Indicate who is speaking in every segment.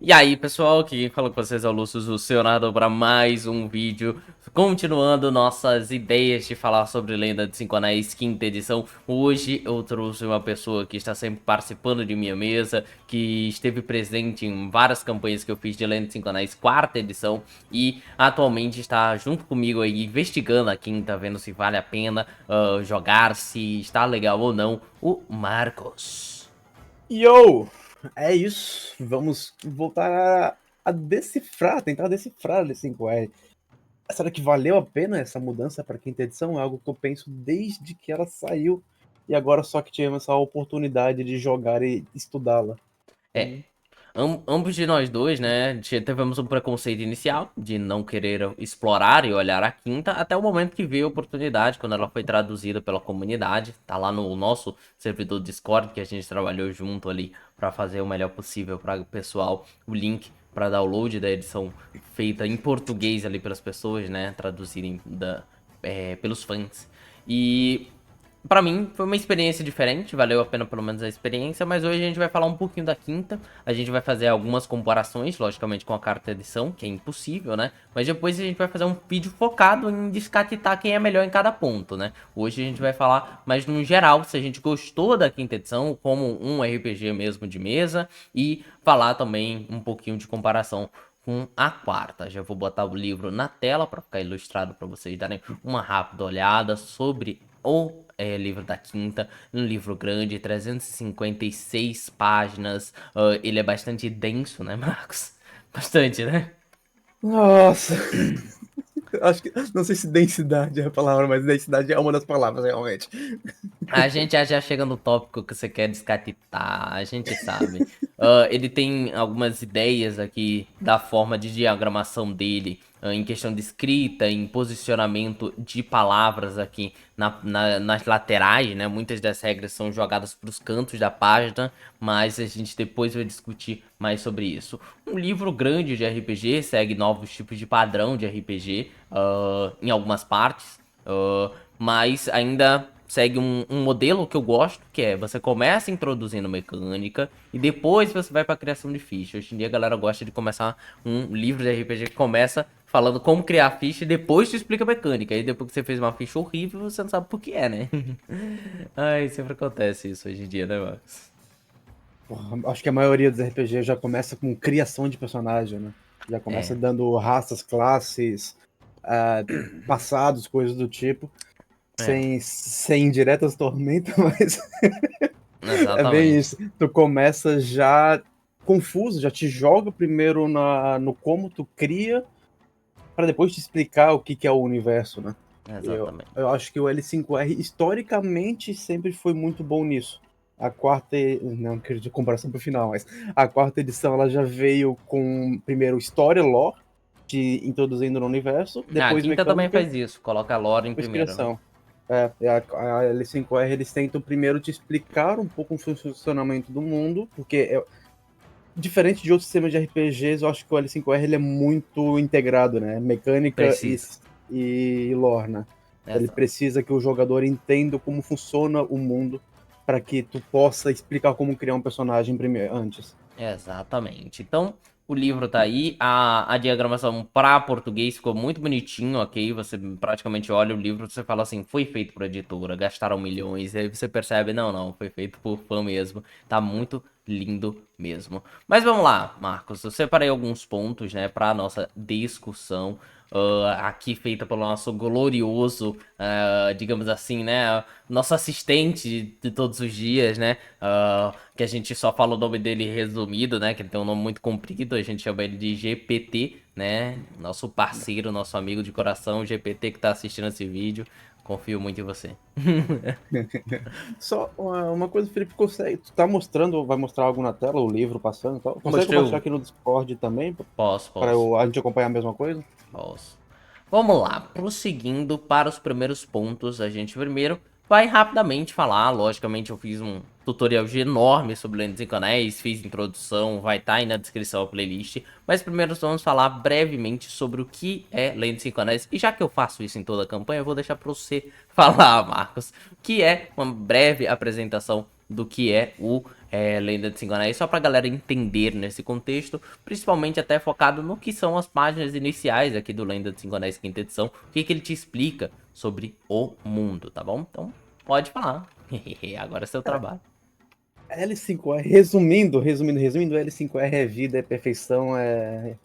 Speaker 1: E aí, pessoal, aqui quem fala com vocês é o Lúcio, o seu narrador, para mais um vídeo. Continuando nossas ideias de falar sobre Lenda de Cinco Anéis, quinta edição. Hoje eu trouxe uma pessoa que está sempre participando de minha mesa, que esteve presente em várias campanhas que eu fiz de Lenda de Cinco Anéis, quarta edição. E atualmente está junto comigo aí, investigando a quinta, vendo se vale a pena jogar, se está legal ou não, o Marcos.
Speaker 2: Yo! É isso. Vamos voltar a decifrar, tentar decifrar esse 5R. Será que valeu a pena essa mudança para a quinta edição? É algo que eu penso desde que ela saiu e agora só que tivemos essa oportunidade de jogar e estudá-la.
Speaker 1: É,
Speaker 2: Então,
Speaker 1: ambos de nós dois, né, tivemos um preconceito inicial de não querer explorar e olhar a quinta, até o momento que veio a oportunidade, quando ela foi traduzida pela comunidade. Tá lá no nosso servidor Discord, que a gente trabalhou junto ali para fazer o melhor possível para o pessoal. O link para download da edição feita em português ali pelas pessoas, né, traduzirem pelos fãs. E pra mim, foi uma experiência diferente, valeu a pena pelo menos a experiência, mas hoje a gente vai falar um pouquinho da quinta, a gente vai fazer algumas comparações, logicamente com a quarta edição, que é impossível, né? Mas depois a gente vai fazer um vídeo focado em descatetar quem é melhor em cada ponto, né? Hoje a gente vai falar mais no geral, se a gente gostou da quinta edição, como um RPG mesmo de mesa, e falar também um pouquinho de comparação com a quarta. Já vou botar o livro na tela para ficar ilustrado para vocês darem uma rápida olhada sobre o livro da quinta. Um livro grande, 356 páginas. Ele é bastante denso, né, Marcos? Bastante, né?
Speaker 2: nossa! Acho que não sei se densidade é a palavra, mas densidade é uma das palavras, realmente.
Speaker 1: A gente já chega no tópico que você quer descatetar, a gente sabe. Ele tem algumas ideias aqui da forma de diagramação dele, em questão de escrita, em posicionamento de palavras aqui nas laterais, né? Muitas das regras são jogadas para os cantos da página, mas a gente depois vai discutir mais sobre isso. Um livro grande de RPG, segue novos tipos de padrão de RPG, em algumas partes, mas ainda segue um modelo que eu gosto, que é você começa introduzindo mecânica e depois você vai pra criação de ficha. Hoje em dia a galera gosta de começar um livro de RPG que começa falando como criar ficha e depois te explica a mecânica. Aí depois que você fez uma ficha horrível, você não sabe por que é, né? Ai, sempre acontece isso hoje em dia, né, Max?
Speaker 2: Porra, acho que a maioria dos RPG já começa com criação de personagem, né? Já começa
Speaker 1: É,
Speaker 2: dando raças, classes, passados, coisas do tipo.
Speaker 1: é,
Speaker 2: Sem indiretas tormenta, mas é bem
Speaker 1: exatamente.
Speaker 2: isso. Tu começa já confuso, já te joga primeiro no como tu cria, para depois te explicar o que é o universo, né? Eu
Speaker 1: Exatamente.
Speaker 2: acho que o L5R historicamente sempre foi muito bom nisso. A quarta, não quero de comparação pro final, mas a quarta edição ela já veio com primeiro história, lore, te introduzindo no universo,
Speaker 1: A
Speaker 2: depois
Speaker 1: quinta também
Speaker 2: mecânica,
Speaker 1: faz isso, coloca a lore em
Speaker 2: depois
Speaker 1: primeiro, né?
Speaker 2: criação. A L5R eles tentam primeiro te explicar um pouco o funcionamento do mundo, porque diferente de outros sistemas de RPGs, eu acho que o L5R ele é muito integrado, né? Mecânica
Speaker 1: Precisa.
Speaker 2: e lore, né? Ele
Speaker 1: Exato.
Speaker 2: precisa que o jogador entenda como funciona o mundo para que tu possa explicar como criar um personagem primeiro, antes.
Speaker 1: Exatamente. Então, o livro tá aí. A diagramação para português ficou muito bonitinho, ok? Você praticamente olha o livro e você fala assim, foi feito por editora, gastaram milhões. E aí você percebe, não, foi feito por fã mesmo. Tá muito lindo mesmo. Mas vamos lá, Marcos. Eu separei alguns pontos, né, para nossa discussão. Aqui feita pelo nosso glorioso, digamos assim, né? Nosso assistente de todos os dias, né? Que a gente só fala o nome dele resumido, né? Que ele tem um nome muito comprido, a gente chama ele de GPT, né? Nosso parceiro, nosso amigo de coração, GPT que tá assistindo esse vídeo. Confio muito em você.
Speaker 2: Só uma coisa, Felipe, consegue. Tu tá mostrando, vai mostrar algo na tela, o livro passando e tal? Consegue
Speaker 1: Mostrei
Speaker 2: compartilhar
Speaker 1: o.
Speaker 2: aqui no Discord também, para
Speaker 1: Posso.
Speaker 2: a gente acompanhar a mesma coisa?
Speaker 1: Posso. Vamos lá, prosseguindo para os primeiros pontos, a gente primeiro vai rapidamente falar. Logicamente, eu fiz um tutorial enorme sobre Lendas e Anéis, fiz introdução, vai estar aí na descrição a playlist. Mas primeiro vamos falar brevemente sobre o que é Lendas e Anéis. E já que eu faço isso em toda a campanha, eu vou deixar para você falar, Marcos, que é uma breve apresentação do que é o Lenda de Cinco Anéis, só pra galera entender nesse contexto, principalmente até focado no que são as páginas iniciais aqui do Lenda de Cinco Anéis quinta edição, o que ele te explica sobre o mundo, tá bom? Então, pode falar. Agora é seu trabalho.
Speaker 2: L5R, resumindo, L5R é vida, é perfeição, é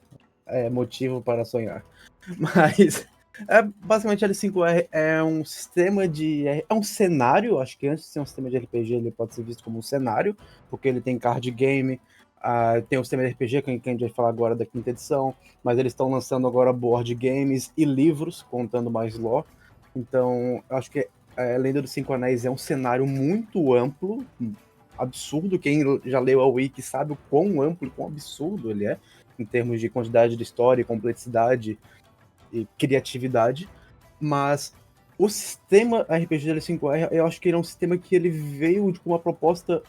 Speaker 2: motivo para sonhar. Mas basicamente L5R é um sistema de. É um cenário, acho que antes de ser um sistema de RPG, ele pode ser visto como um cenário, porque ele tem card game, tem o sistema de RPG, que a gente vai falar agora da quinta edição, mas eles estão lançando agora board games e livros contando mais lore. Então, acho que a Lenda dos Cinco Anéis é um cenário muito amplo, absurdo. Quem já leu a Wiki sabe o quão amplo e quão absurdo ele é, em termos de quantidade de história, complexidade e criatividade. Mas o sistema RPG L5R, eu acho que ele é um sistema que ele veio com uma proposta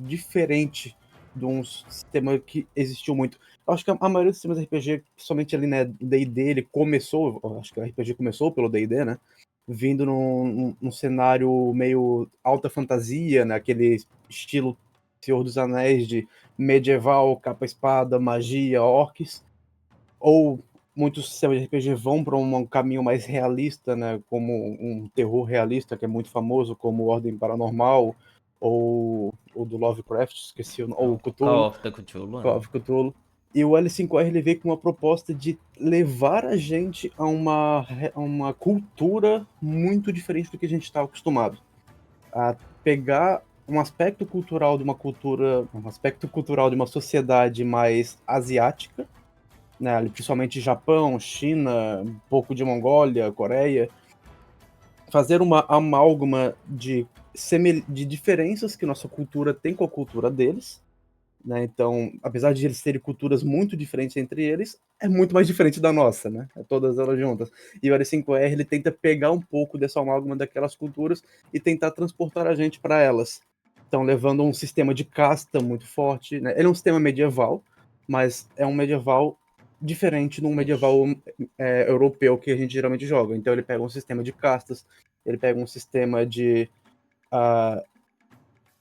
Speaker 2: diferente de um sistema que existiu muito. Eu acho que a maioria dos sistemas RPG, somente ali, né, o D&D, ele começou, acho que o RPG começou pelo D&D, né, vindo num cenário meio alta fantasia, né, aquele estilo Senhor dos Anéis de medieval, capa-espada, magia, orcs, ou muitos sistemas de RPG vão para um caminho mais realista, né, como um terror realista que é muito famoso, como Ordem Paranormal, ou do Lovecraft, esqueci o nome, ou
Speaker 1: Call
Speaker 2: Cthulhu,
Speaker 1: of the Cthulhu,
Speaker 2: Call
Speaker 1: né?
Speaker 2: of Cthulhu. E o L5R ele veio com uma proposta de levar a gente a uma cultura muito diferente do que a gente está acostumado. A pegar um aspecto cultural de uma cultura, um aspecto cultural de uma sociedade mais asiática, né, principalmente Japão, China, um pouco de Mongólia, Coreia, fazer uma amálgama de diferenças que nossa cultura tem com a cultura deles, né? Então, apesar de eles terem culturas muito diferentes entre eles, é muito mais diferente da nossa, né? Todas elas juntas. E o L5R ele tenta pegar um pouco dessa amálgama daquelas culturas e tentar transportar a gente para elas. Então, levando um sistema de casta muito forte, né? Ele é um sistema medieval, mas é um medieval diferente de um medieval europeu que a gente geralmente joga. Então, ele pega um sistema de castas, ele pega um sistema de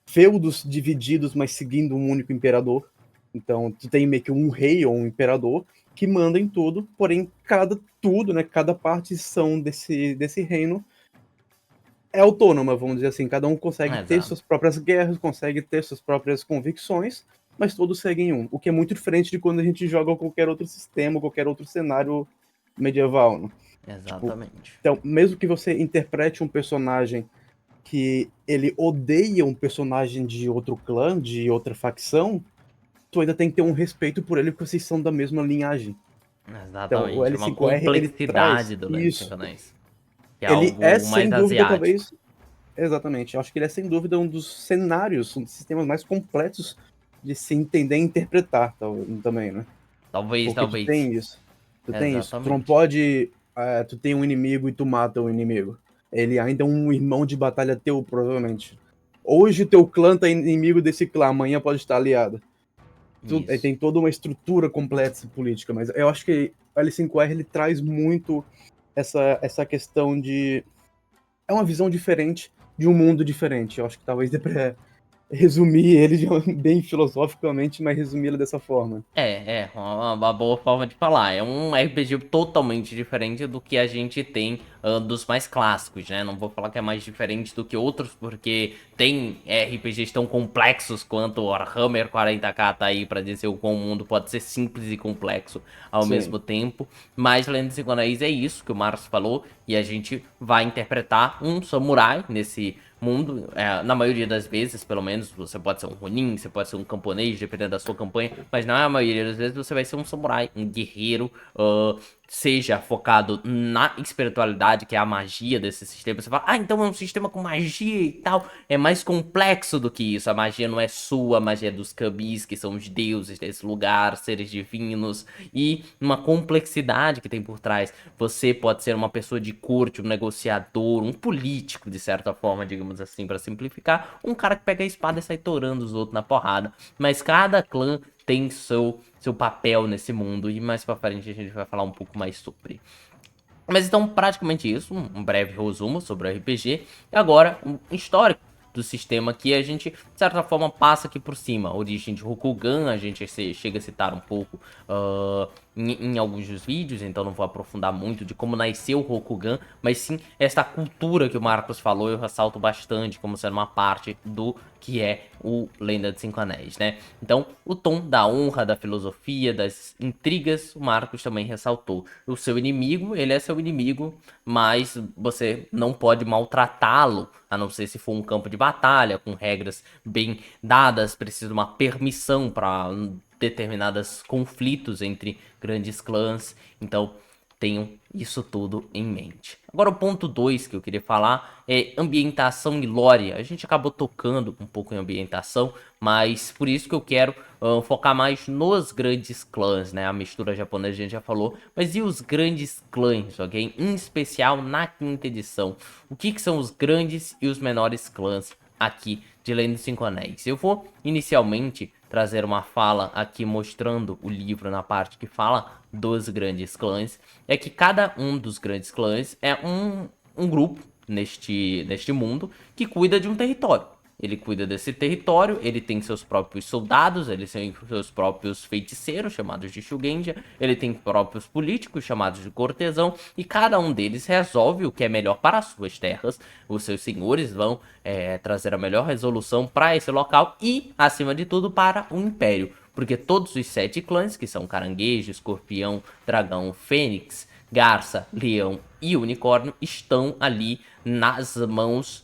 Speaker 2: feudos divididos, mas seguindo um único imperador. Então, tu tem meio que um rei ou um imperador que manda em tudo, porém, cada partição desse reino é autônoma, vamos dizer assim. Cada um consegue ter
Speaker 1: Exato.
Speaker 2: suas próprias guerras, consegue ter suas próprias convicções, mas todos seguem um. O que é muito diferente de quando a gente joga qualquer outro sistema, qualquer outro cenário medieval, né? Tipo,
Speaker 1: Exatamente.
Speaker 2: então, mesmo que você interprete um personagem que ele odeia um personagem de outro clã, de outra facção, tu ainda tem que ter um respeito por ele, porque vocês são da mesma linhagem. Então, o
Speaker 1: Exatamente. Uma
Speaker 2: L5R, ele
Speaker 1: complexidade
Speaker 2: traz
Speaker 1: do Lenda de Cinco
Speaker 2: isso.
Speaker 1: Anéis. Que é
Speaker 2: Ele é,
Speaker 1: algo mais
Speaker 2: sem dúvida,
Speaker 1: asiático.
Speaker 2: talvez... Exatamente. Eu acho que ele é, sem dúvida, um dos cenários, um dos sistemas mais completos de se entender e interpretar também, né?
Speaker 1: Talvez,
Speaker 2: Porque tu
Speaker 1: talvez.
Speaker 2: tem isso. Tu tem isso. Tu não
Speaker 1: Exatamente.
Speaker 2: pode... tu tem um inimigo e tu mata o inimigo. Ele ainda é um irmão de batalha teu, provavelmente. Hoje o teu clã tá inimigo desse clã, amanhã pode estar aliado.
Speaker 1: Isso.
Speaker 2: Tem toda uma estrutura complexa política, mas eu acho que o L5R ele traz muito essa questão de... É uma visão diferente de um mundo diferente. Eu acho que talvez dê pra resumir ele bem filosoficamente, mas resumir ele dessa forma.
Speaker 1: Uma boa forma de falar. É um RPG totalmente diferente do que a gente tem dos mais clássicos, né? Não vou falar que é mais diferente do que outros, porque tem RPGs tão complexos quanto o Warhammer 40k tá aí pra dizer o quão o mundo pode ser simples e complexo ao
Speaker 2: Sim.
Speaker 1: mesmo tempo. Mas Lenda de Cinco Anéis é isso que o Marcos falou, e a gente vai interpretar um samurai nesse mundo, na maioria das vezes, pelo menos, você pode ser um Ronin, você pode ser um camponês, dependendo da sua campanha, mas na maioria das vezes você vai ser um samurai, um guerreiro, seja focado na espiritualidade, que é a magia desse sistema. Você fala, então é um sistema com magia e tal. É mais complexo do que isso. A magia não é sua, a magia é dos Kabis, que são os deuses desse lugar, seres divinos, e uma complexidade que tem por trás. Você pode ser uma pessoa de corte, um negociador, um político, de certa forma, digamos assim, para simplificar, um cara que pega a espada e sai torando os outros na porrada. Mas cada clã tem seu papel nesse mundo, e mais pra frente a gente vai falar um pouco mais sobre. Mas então, praticamente isso, um breve resumo sobre o RPG. E agora, um histórico. do sistema que a gente, de certa forma, passa aqui por cima. A origem de Rokugan, a gente chega a citar um pouco em alguns dos vídeos, então não vou aprofundar muito de como nasceu o Rokugan, mas sim essa cultura que o Marcos falou, eu ressalto bastante como sendo uma parte do que é o Lenda dos Cinco Anéis, né? Então, o tom da honra, da filosofia, das intrigas, o Marcos também ressaltou. O seu inimigo, ele é seu inimigo, mas você não pode maltratá-lo, a não ser se for um campo de batalha, com regras bem dadas, precisa de uma permissão para determinados conflitos entre grandes clãs. Então, tenham isso tudo em mente. Agora, o ponto 2 que eu queria falar é ambientação e lore. A gente acabou tocando um pouco em ambientação, mas por isso que eu quero focar mais nos grandes clãs, né? A mistura japonesa a gente já falou, mas e os grandes clãs, ok? Em especial na quinta edição. O que são os grandes e os menores clãs aqui de Lenda dos Cinco Anéis? Eu vou inicialmente trazer uma fala aqui mostrando o livro na parte que fala dos grandes clãs. É que cada um dos grandes clãs é um grupo neste mundo que cuida de um território. Ele cuida desse território, ele tem seus próprios soldados, ele tem seus próprios feiticeiros, chamados de Shugenja, ele tem próprios políticos, chamados de cortesão, e cada um deles resolve o que é melhor para as suas terras. Os seus senhores vão trazer a melhor resolução para esse local e, acima de tudo, para o Império. Porque todos os 7 clãs, que são Caranguejo, Escorpião, Dragão, Fênix, Garça, Leão e Unicórnio, estão ali nas mãos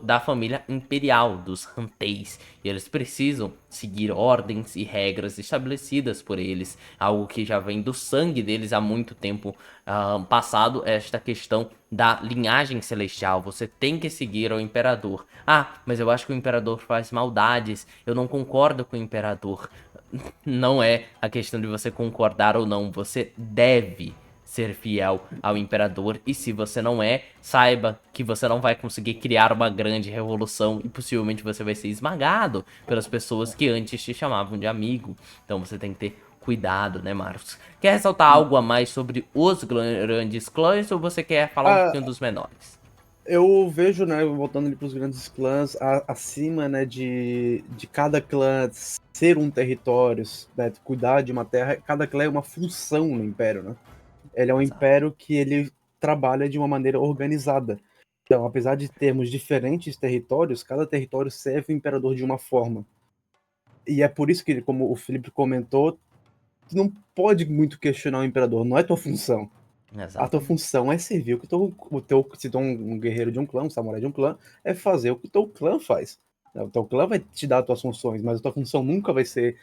Speaker 1: da família imperial, dos Hanteis. E eles precisam seguir ordens e regras estabelecidas por eles. Algo que já vem do sangue deles há muito tempo passado, esta questão da linhagem celestial. Você tem que seguir ao imperador. Ah, mas eu acho que o imperador faz maldades. Eu não concordo com o imperador. Não é a questão de você concordar ou não. Você deve ser fiel ao imperador, e se você não é, saiba que você não vai conseguir criar uma grande revolução e possivelmente você vai ser esmagado pelas pessoas que antes te chamavam de amigo. Então você tem que ter cuidado, né, Marcos? Quer ressaltar algo a mais sobre os grandes clãs ou você quer falar um
Speaker 2: Ah,
Speaker 1: pouquinho dos menores?
Speaker 2: eu vejo, né, voltando ali para os grandes clãs, acima, né, de cada clã ser um território, né, cuidar de uma terra, cada clã é uma função no Império, né? Ele é um
Speaker 1: Exato.
Speaker 2: império que ele trabalha de uma maneira organizada. Então, apesar de termos diferentes territórios, cada território serve o imperador de uma forma. E é por isso que, como o Felipe comentou, tu não pode muito questionar o imperador, não é tua função. A tua
Speaker 1: Exatamente.
Speaker 2: função é servir se tu é um guerreiro de um clã, um samurai de um clã, é fazer o que o teu clã faz. O teu clã vai te dar as tuas funções, mas a tua função nunca vai ser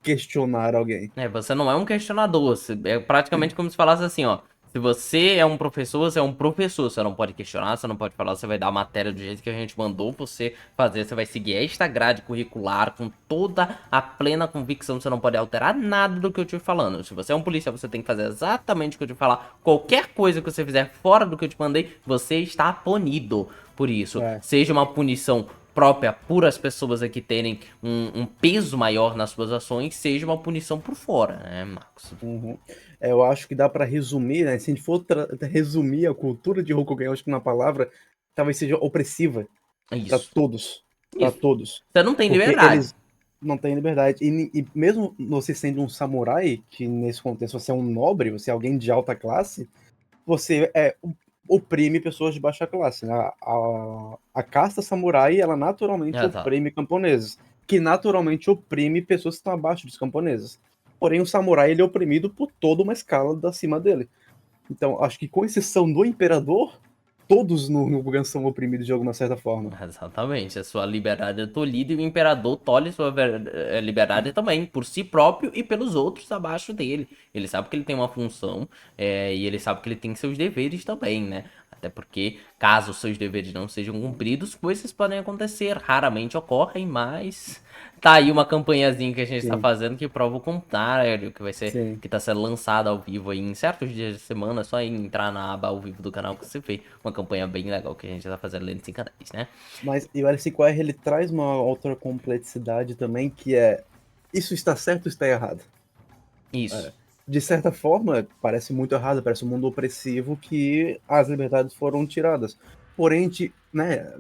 Speaker 2: questionar alguém.
Speaker 1: Você não é um questionador. É praticamente como se falasse assim, ó. Se você é um professor, você é um professor. Você não pode questionar, você não pode falar, você vai dar a matéria do jeito que a gente mandou você fazer. Você vai seguir esta grade curricular com toda a plena convicção. Você não pode alterar nada do que eu te falando. Se você é um policial, você tem que fazer exatamente o que eu te falar. Qualquer coisa que você fizer fora do que eu te mandei, você está punido por isso.
Speaker 2: É.
Speaker 1: Seja uma punição própria por as pessoas aqui terem um peso maior nas suas ações, seja uma punição por fora, né, Marcos?
Speaker 2: Uhum. Eu acho que dá para resumir, né? Se a gente for resumir a cultura de Rokugan, eu acho que uma palavra talvez seja opressiva
Speaker 1: É
Speaker 2: para
Speaker 1: isso.
Speaker 2: todos, para
Speaker 1: Isso.
Speaker 2: todos,
Speaker 1: Você não tem
Speaker 2: porque
Speaker 1: liberdade.
Speaker 2: eles não têm liberdade e mesmo você sendo um samurai, que nesse contexto você é um nobre, você é alguém de alta classe, você oprime pessoas de baixa classe, né? A casta samurai, ela naturalmente
Speaker 1: Exato.
Speaker 2: oprime camponeses, que naturalmente oprime pessoas que estão abaixo dos camponeses. Porém, o samurai ele é oprimido por toda uma escala acima dele. Então, acho que com exceção do imperador, todos no Rokugan são oprimidos de alguma certa forma.
Speaker 1: Exatamente. A sua liberdade é tolhida e o imperador tolhe sua liberdade também, por si próprio e pelos outros abaixo dele. Ele sabe que ele tem uma função e ele sabe que ele tem seus deveres também, né? Até porque, caso seus deveres não sejam cumpridos, coisas podem acontecer. Raramente ocorrem, mas tá aí uma campanhazinha que a gente tá
Speaker 2: Sim,
Speaker 1: fazendo que prova o contrário, que vai ser,
Speaker 2: sim.
Speaker 1: que tá sendo lançada ao vivo aí em certos dias de semana, é só entrar na aba ao vivo do canal que você vê uma campanha bem legal que a gente tá fazendo lendo 5 canais, né?
Speaker 2: Mas e o L5R ele traz uma outra complexidade também, que é isso está certo ou está errado?
Speaker 1: Isso.
Speaker 2: De certa forma, parece muito errado, parece um mundo opressivo que as liberdades foram tiradas. porém, a gente, né,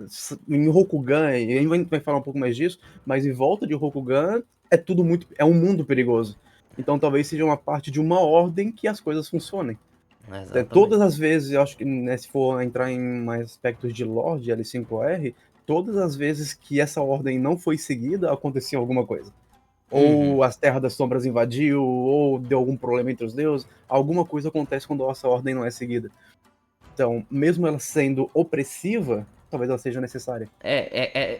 Speaker 2: em Rokugan, e a gente vai falar um pouco mais disso, mas em volta de Rokugan é tudo muito, é um mundo perigoso. Então talvez seja uma parte de uma ordem que as coisas funcionem.
Speaker 1: Exatamente.
Speaker 2: Todas as vezes, eu acho que, né, se for entrar em mais aspectos de lore de L5R, todas as vezes que essa ordem não foi seguida, acontecia alguma coisa.
Speaker 1: Uhum.
Speaker 2: Ou as Terras das Sombras invadiu, ou deu algum problema entre os deuses. Alguma coisa acontece quando essa ordem não é seguida. Então, mesmo ela sendo opressiva, talvez ela seja necessária.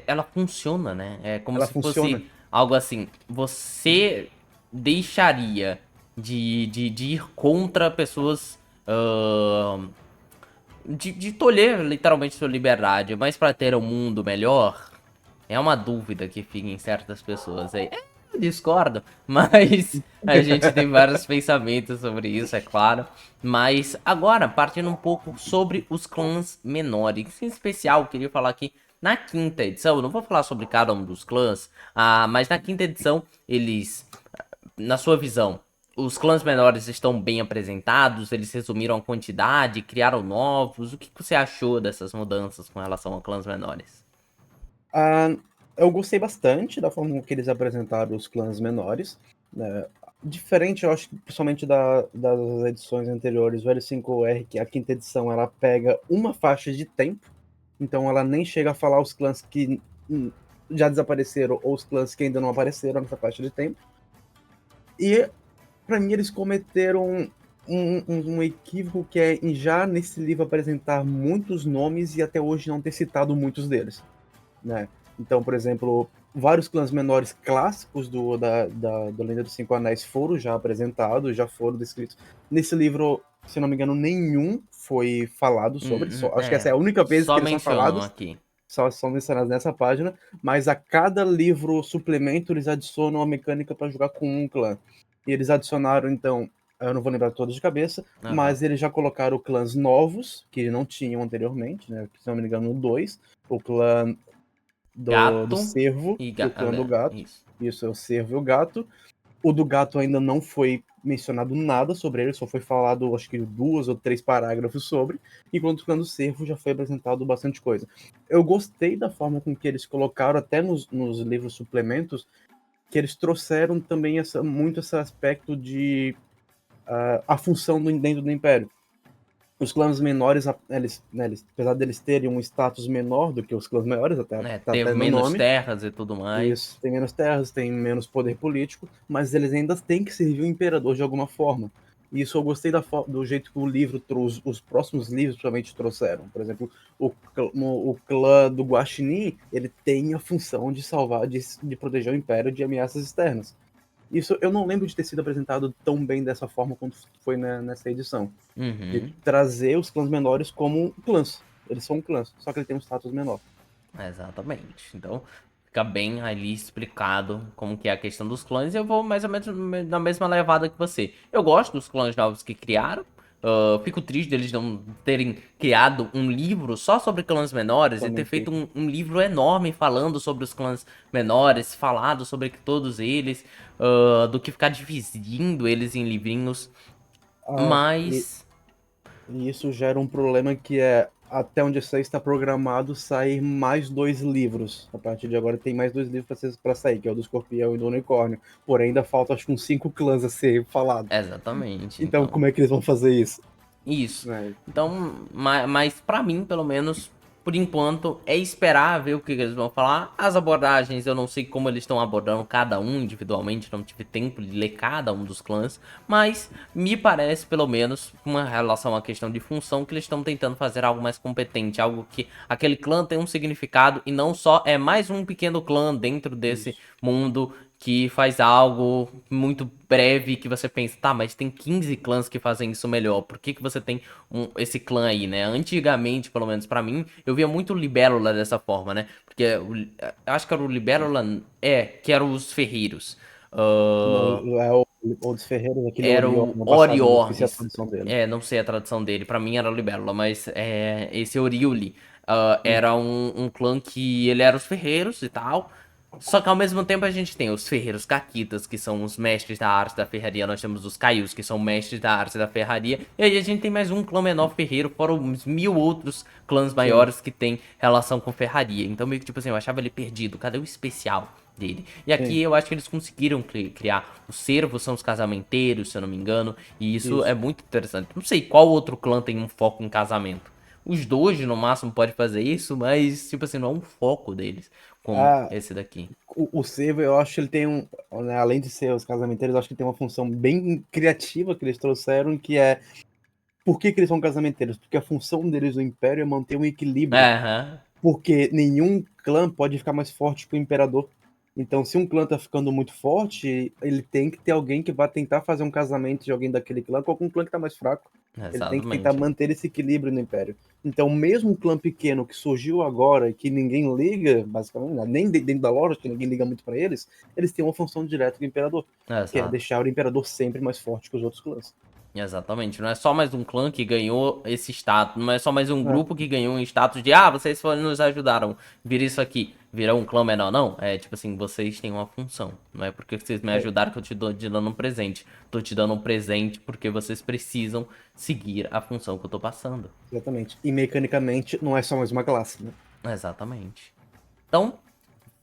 Speaker 1: Ela funciona, né? É como
Speaker 2: Ela
Speaker 1: se
Speaker 2: funciona.
Speaker 1: fosse algo assim. Você deixaria de ir contra pessoas. De tolher literalmente sua liberdade, mas pra ter um mundo melhor, é uma dúvida que fica em certas pessoas aí. Eu discordo, mas a gente tem vários pensamentos sobre isso, é claro. Mas agora, partindo um pouco sobre os clãs menores, em especial, eu queria falar aqui na quinta edição. Eu não vou falar sobre cada um dos clãs, mas na quinta edição, eles, na sua visão, os clãs menores estão bem apresentados? Eles resumiram a quantidade, criaram novos? O que você achou dessas mudanças com relação a clãs menores?
Speaker 2: Ah, eu gostei bastante da forma que eles apresentaram os clãs menores, né? Diferente, eu acho, principalmente das edições anteriores, o L5R, que a quinta edição ela pega uma faixa de tempo, então ela nem chega a falar os clãs que já desapareceram ou os clãs que ainda não apareceram nessa faixa de tempo. E para mim eles cometeram um equívoco que é em já nesse livro apresentar muitos nomes e até hoje não ter citado muitos deles, né? Então, por exemplo, vários clãs menores clássicos da Lenda dos Cinco Anéis foram já apresentados, já foram descritos. Nesse livro, se não me engano, nenhum foi falado sobre. Acho que essa é a única vez que
Speaker 1: Só
Speaker 2: eles são
Speaker 1: mencionam
Speaker 2: falados,
Speaker 1: aqui.
Speaker 2: só são mencionados nessa página, mas a cada livro suplemento eles adicionam uma mecânica para jogar com um clã. E eles adicionaram, então, eu não vou lembrar todos de cabeça,
Speaker 1: Aham.
Speaker 2: mas eles já colocaram clãs novos, que não tinham anteriormente, né? Se não me engano, dois. O clã do
Speaker 1: Gato
Speaker 2: cervo
Speaker 1: e
Speaker 2: e o clã do
Speaker 1: gato.
Speaker 2: gato.
Speaker 1: Isso.
Speaker 2: Isso é o cervo e o gato. O do gato ainda não foi mencionado nada sobre ele, só foi falado acho que 2 ou 3 parágrafos sobre, enquanto o clã do cervo já foi apresentado bastante coisa. Eu gostei da forma com que eles colocaram, até nos livros suplementos, que eles trouxeram também muito esse aspecto de a função dentro do Império. Os clãs menores, apesar deles terem um status menor do que os clãs maiores, até,
Speaker 1: É,
Speaker 2: tá
Speaker 1: ter
Speaker 2: até no
Speaker 1: menos
Speaker 2: nome,
Speaker 1: terras e tudo mais.
Speaker 2: isso, tem menos terras, tem menos poder político, mas eles ainda têm que servir o imperador de alguma forma. E isso eu gostei do jeito que o livro trouxe, os próximos livros provavelmente trouxeram. Por exemplo, o clã do Guaxinim, ele tem a função de salvar, de proteger o império de ameaças externas. Isso eu não lembro de ter sido apresentado tão bem dessa forma quanto foi nessa edição. De
Speaker 1: Uhum.
Speaker 2: trazer os clãs menores como clãs. Eles são clãs, só que ele tem um status menor.
Speaker 1: Exatamente. Então, fica bem ali explicado como que é a questão dos clãs. E eu vou mais ou menos na mesma levada que você. Eu gosto dos clãs novos que criaram. Fico triste deles não terem criado um livro só sobre clãs menores e ter
Speaker 2: Também
Speaker 1: feito
Speaker 2: fico.
Speaker 1: um livro enorme falando sobre os clãs menores, falado sobre todos eles, do que ficar dividindo eles em livrinhos.
Speaker 2: Ah, e,
Speaker 1: Mas
Speaker 2: e isso gera um problema que é, até onde eu sei, está programado sair mais 2 livros. A partir de agora tem mais 2 livros para sair, que é o do Escorpião e do Unicórnio. Porém, ainda falta acho que uns 5 clãs a ser falado.
Speaker 1: exatamente,
Speaker 2: Então,
Speaker 1: então.
Speaker 2: como é que eles vão fazer isso?
Speaker 1: Isso.
Speaker 2: Né?
Speaker 1: Então, mas para mim, pelo menos, por enquanto, é esperar ver o que eles vão falar. As abordagens, eu não sei como eles estão abordando cada um individualmente, não tive tempo de ler cada um dos clãs, mas me parece, pelo menos, com uma relação à questão de função, que eles estão tentando fazer algo mais competente, algo que aquele clã tem um significado e não só é mais um pequeno clã dentro desse
Speaker 2: Isso.
Speaker 1: mundo que faz algo muito breve que você pensa, tá, mas tem 15 clãs que fazem isso melhor. Por que que você tem esse clã aí, né? Antigamente, pelo menos pra mim, eu via muito Libélula dessa forma, né? Porque eu acho que era o Libélula, que eram os ferreiros. Ah,
Speaker 2: Não, é o dos Ferreiros, aquele
Speaker 1: era
Speaker 2: Orion
Speaker 1: o
Speaker 2: no passado, não
Speaker 1: Orior.
Speaker 2: esqueci a tradução dele.
Speaker 1: Não sei a tradução dele. Pra mim era o Libélula, mas esse Oriuli era um clã que ele era os ferreiros e tal. Só que ao mesmo tempo a gente tem os ferreiros caquitas, que são os mestres da arte da ferraria. Nós temos os caius, que são mestres da arte da ferraria. E aí a gente tem mais um clã menor ferreiro, fora uns 1000 outros clãs
Speaker 2: Sim,
Speaker 1: maiores que tem relação com ferraria. Então meio que tipo assim, eu achava ele perdido. Cadê o especial dele? E aqui
Speaker 2: sim,
Speaker 1: eu acho que eles conseguiram criar. Os servos são os casamenteiros, se eu não me engano. E isso é
Speaker 2: isso.
Speaker 1: muito interessante. Não sei qual outro clã tem um foco em casamento. Os doge, no máximo, pode fazer isso, mas, tipo assim, não é um foco deles, como
Speaker 2: Ah,
Speaker 1: esse daqui.
Speaker 2: o Servo, eu acho que ele tem um, né, além de ser os casamenteiros, eu acho que ele tem uma função bem criativa que eles trouxeram, que é por que eles são casamenteiros? Porque a função deles no Império é manter um equilíbrio.
Speaker 1: Aham,
Speaker 2: Porque nenhum clã pode ficar mais forte que o Imperador. Então, se um clã tá ficando muito forte, ele tem que ter alguém que vá tentar fazer um casamento de alguém daquele clã com algum clã que tá mais fraco. Ele tem que tentar
Speaker 1: exatamente.
Speaker 2: manter esse equilíbrio no Império. Então, mesmo um clã pequeno que surgiu agora e que ninguém liga, basicamente, né, nem dentro da loja, que ninguém liga muito para eles têm uma função direta do Imperador, que é
Speaker 1: Exato.
Speaker 2: deixar o Imperador sempre mais forte que os outros clãs.
Speaker 1: Exatamente. Não é só mais um clã que ganhou esse status. Não é só mais um
Speaker 2: É,
Speaker 1: grupo que ganhou um status de vocês foram nos ajudaram. Vira isso aqui. Virar um clã menor, não. É tipo assim, vocês têm uma função. Não é porque vocês me
Speaker 2: é,
Speaker 1: ajudaram que eu te dando um presente. Tô te dando um presente porque vocês precisam seguir a função que eu tô passando.
Speaker 2: exatamente. E mecanicamente não é só mais uma classe, né?
Speaker 1: Exatamente. Então,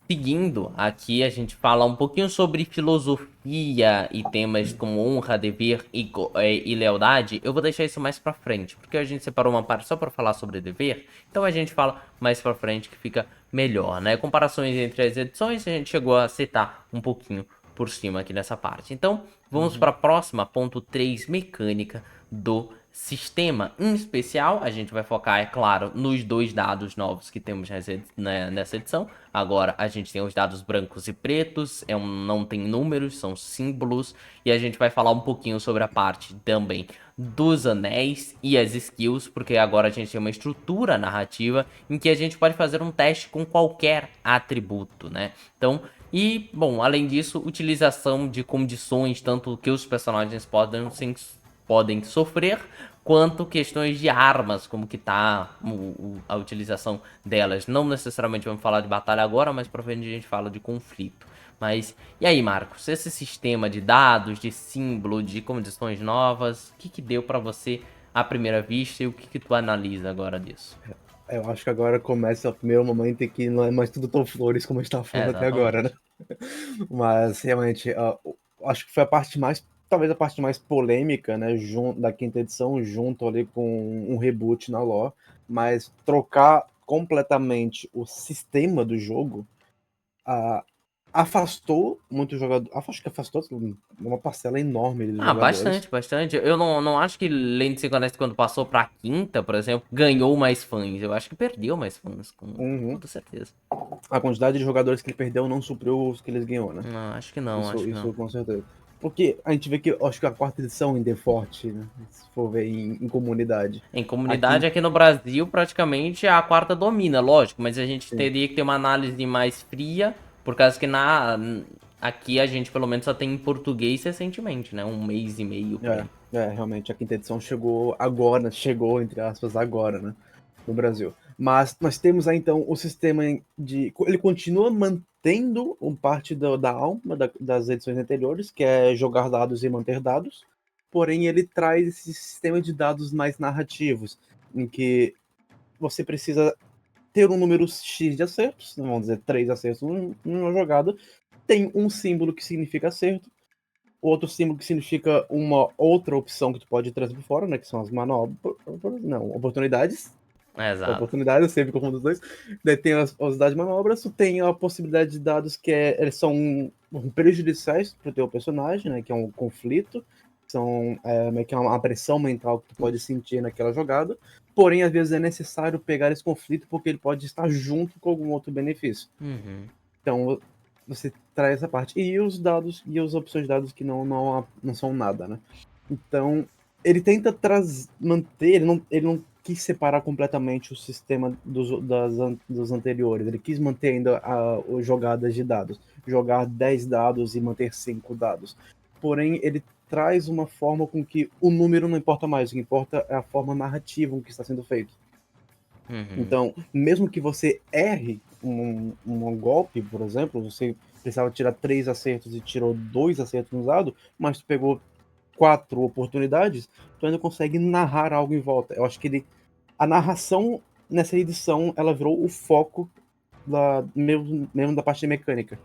Speaker 1: seguindo, aqui a gente fala um pouquinho sobre filosofia e temas como honra, dever e lealdade. Eu vou deixar isso mais pra frente, porque a gente separou uma parte só pra falar sobre dever, então a gente fala mais pra frente que fica melhor, né? Comparações entre as edições, a gente chegou a citar um pouquinho por cima aqui nessa parte. Então, vamos
Speaker 2: Uhum.
Speaker 1: para a próxima, ponto 3, mecânica do sistema. Em especial, a gente vai focar, é claro, nos dois dados novos que temos nessa edição. Agora, a gente tem os dados brancos e pretos, não tem números, são símbolos. E a gente vai falar um pouquinho sobre a parte também dos anéis e as skills, porque agora a gente tem uma estrutura narrativa em que a gente pode fazer um teste com qualquer atributo, né? Então, e, bom, além disso, utilização de condições, tanto que os personagens podem sofrer, quanto questões de armas, como que tá a utilização delas. Não necessariamente vamos falar de batalha agora, mas provavelmente a gente fala de conflito. Mas, e aí, Marcos, esse sistema de dados, de símbolo, de condições novas, o que que deu pra você à primeira vista e o que que tu analisa agora disso?
Speaker 2: Eu acho que agora começa o primeiro momento em que não é mais tudo tão flores como a gente estava
Speaker 1: É,
Speaker 2: falando até agora, né?
Speaker 1: exatamente.
Speaker 2: Mas realmente, acho que foi a parte mais, talvez a parte mais polêmica, né, da quinta edição, junto ali com um reboot na lore, mas trocar completamente o sistema do jogo, ah, afastou muito jogador, acho que afastou uma parcela enorme dos
Speaker 1: Ah,
Speaker 2: jogadores.
Speaker 1: bastante, bastante. Eu não acho que Lane de Honesto, quando passou pra quinta, por exemplo, ganhou mais fãs. Eu acho que perdeu mais fãs, com
Speaker 2: Uhum.
Speaker 1: toda certeza.
Speaker 2: A quantidade de jogadores que ele perdeu não supriu os que eles ganhou, né?
Speaker 1: Não, acho que não,
Speaker 2: Isso,
Speaker 1: acho que não.
Speaker 2: isso com certeza. Porque a gente vê que, acho que a quarta edição ainda é forte, né? Se for ver em comunidade.
Speaker 1: Em
Speaker 2: Aqui,
Speaker 1: comunidade aqui no Brasil, praticamente a quarta domina, lógico, mas a gente
Speaker 2: sim.
Speaker 1: teria que ter uma análise mais fria, por causa que aqui a gente pelo menos só tem em português recentemente, né? Um mês e meio por aí.
Speaker 2: Realmente, a quinta edição chegou agora, chegou, entre aspas, agora, né? No Brasil. Mas nós temos aí, então, o sistema de. Ele continua mantendo um parte da alma das edições anteriores, que é jogar dados e manter dados. Porém, ele traz esse sistema de dados mais narrativos, em que você precisa ter um número X de acertos, vamos dizer, 3 acertos numa jogada, tem um símbolo que significa acerto, outro símbolo que significa uma outra opção que tu pode trazer por fora, né, que são as manobras, não, oportunidades,
Speaker 1: Exato.
Speaker 2: eu sempre confundo os dois, daí tem as dados de manobras, tu tem a possibilidade de dados que eles são prejudiciais pro teu personagem, né, que é um conflito, são meio que uma pressão mental que tu pode sentir naquela jogada, porém às vezes é necessário pegar esse conflito porque ele pode estar junto com algum outro benefício.
Speaker 1: Uhum.
Speaker 2: Então você traz essa parte. E os dados e as opções de dados que não são nada, né? Então ele tenta manter, ele não quis separar completamente o sistema dos anteriores. Ele quis manter ainda as jogadas de dados. Jogar 10 dados e manter 5 dados. Porém, ele traz uma forma com que o número não importa mais. O que importa é a forma narrativa com que está sendo feito.
Speaker 1: Uhum.
Speaker 2: Então, mesmo que você erre um golpe, por exemplo, você precisava tirar 3 acertos e tirou 2 acertos no dado, mas tu pegou 4 oportunidades, tu ainda consegue narrar algo em volta. Eu acho que a narração nessa edição, ela virou o foco mesmo da parte mecânica.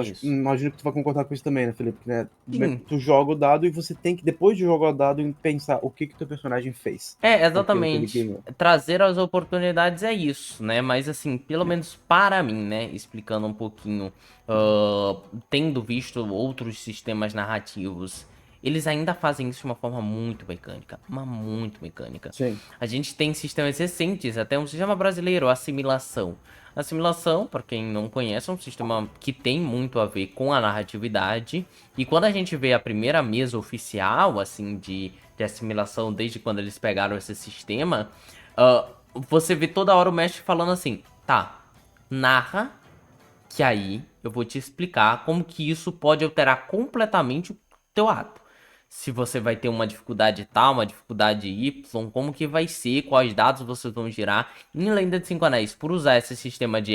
Speaker 1: Isso.
Speaker 2: Imagino que tu vai concordar com isso também, né, Felipe? Né?
Speaker 1: Sim.
Speaker 2: Tu joga o dado e você tem que, depois de jogar o dado, pensar o que teu personagem fez.
Speaker 1: É,
Speaker 2: Porque que ele
Speaker 1: exatamente.
Speaker 2: ganhou.
Speaker 1: Trazer as oportunidades é isso, né? Mas assim, pelo menos para mim, né? Explicando um pouquinho, tendo visto outros sistemas narrativos, eles ainda fazem isso de uma forma muito mecânica, mas muito mecânica.
Speaker 2: Sim.
Speaker 1: A gente tem sistemas recentes, até um sistema brasileiro, assimilação. Assimilação, para quem não conhece, é um sistema que tem muito a ver com a narratividade. E quando a gente vê a primeira mesa oficial, assim, de assimilação, desde quando eles pegaram esse sistema, você vê toda hora o mestre falando assim, tá, narra, que aí eu vou te explicar como que isso pode alterar completamente o teu ato. Se você vai ter uma dificuldade tal, uma dificuldade Y, como que vai ser, quais dados vocês vão girar. Em Lenda de Cinco Anéis, por usar esse sistema de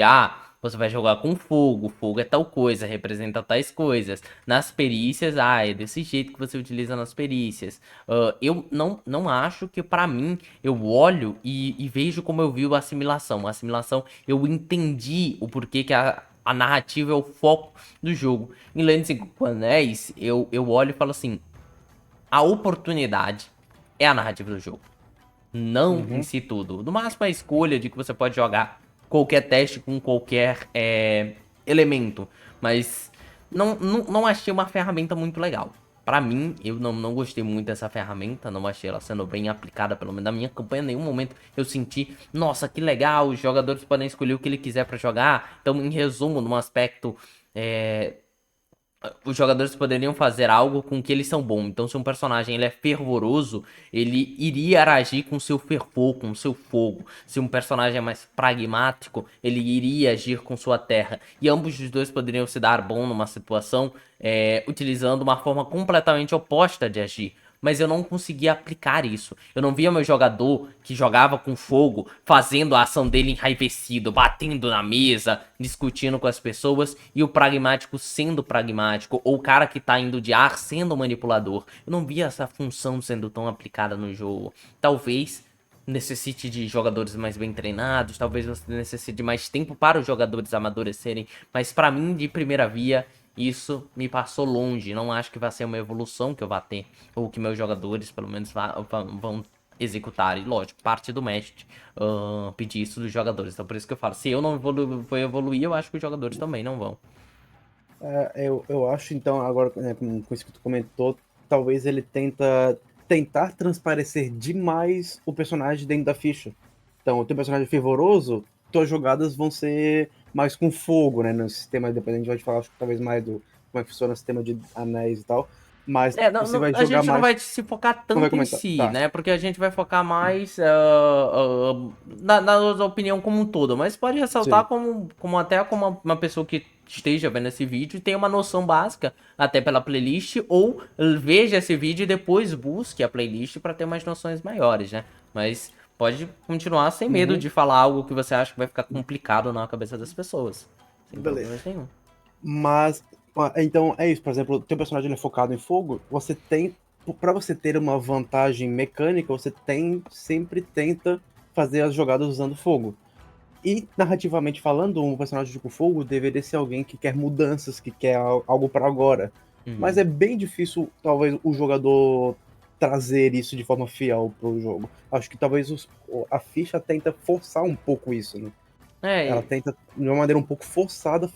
Speaker 1: você vai jogar com fogo, fogo é tal coisa, representa tais coisas. Nas perícias, é desse jeito que você utiliza nas perícias. Eu não acho que pra mim, eu olho e vejo como eu vi a assimilação. A assimilação, eu entendi o porquê que a narrativa é o foco do jogo. Em Lenda de Cinco Anéis, eu olho e falo assim, a oportunidade é a narrativa do jogo. Não em
Speaker 2: Uhum.
Speaker 1: si tudo. No máximo a escolha de que você pode jogar qualquer teste com qualquer elemento. Mas não achei uma ferramenta muito legal. Pra mim, eu não gostei muito dessa ferramenta, não achei ela sendo bem aplicada, pelo menos na minha campanha. Em nenhum momento eu senti, nossa, que legal, os jogadores podem escolher o que ele quiser pra jogar. Então, em resumo, num aspecto é, os jogadores poderiam fazer algo com que eles são bons. Então, se um personagem ele é fervoroso, ele iria agir com seu fervor, com seu fogo. Se um personagem é mais pragmático, ele iria agir com sua terra. E ambos os dois poderiam se dar bom numa situação, utilizando uma forma completamente oposta de agir. Mas eu não conseguia aplicar isso. Eu não via meu jogador que jogava com fogo, fazendo a ação dele enraivecido, batendo na mesa, discutindo com as pessoas, e o pragmático sendo pragmático, ou o cara que tá indo de ar sendo manipulador. Eu não via essa função sendo tão aplicada no jogo. Talvez necessite de jogadores mais bem treinados, talvez você necessite de mais tempo para os jogadores amadurecerem, mas pra mim, de primeira via, isso me passou longe. Não acho que vai ser uma evolução que eu vá ter, ou que meus jogadores, pelo menos, vão executar. E lógico, parte do mestre pedir isso dos jogadores. Então por isso que eu falo, se eu não for evoluir, eu acho que os jogadores também não vão.
Speaker 2: Eu acho, então, agora, né, com isso que tu comentou, talvez ele tentar transparecer demais o personagem dentro da ficha. Então, o teu personagem é fervoroso, tuas jogadas vão ser mais com fogo, né? No sistema, depois a gente vai falar, acho que talvez mais do como é que funciona o sistema de anéis e tal. Mas você vai
Speaker 1: A
Speaker 2: jogar
Speaker 1: gente não
Speaker 2: mais.
Speaker 1: vai se focar
Speaker 2: Não vai
Speaker 1: tanto em
Speaker 2: comentar.
Speaker 1: si,
Speaker 2: Tá.
Speaker 1: né? Porque a gente vai focar mais na opinião como um todo. Mas pode ressaltar
Speaker 2: Sim.
Speaker 1: como até como uma pessoa que esteja vendo esse vídeo e tenha uma noção básica, até pela playlist, ou veja esse vídeo e depois busque a playlist para ter umas noções maiores, né? Mas pode continuar sem medo
Speaker 2: Uhum.
Speaker 1: de falar algo que você acha que vai ficar complicado na cabeça das pessoas. Sem
Speaker 2: Beleza.
Speaker 1: problema nenhum.
Speaker 2: Mas, então, é isso. Por exemplo, o teu personagem ele é focado em fogo, você tem. Pra você ter uma vantagem mecânica, você sempre tenta fazer as jogadas usando fogo. E, narrativamente falando, um personagem com fogo deveria ser alguém que quer mudanças, que quer algo para agora. Mas
Speaker 1: Uhum.
Speaker 2: é bem difícil, talvez, o jogador trazer isso de forma fiel pro jogo. Acho que talvez a ficha tenta forçar um pouco isso, né? Ela
Speaker 1: É,
Speaker 2: tenta, de uma maneira um pouco forçada,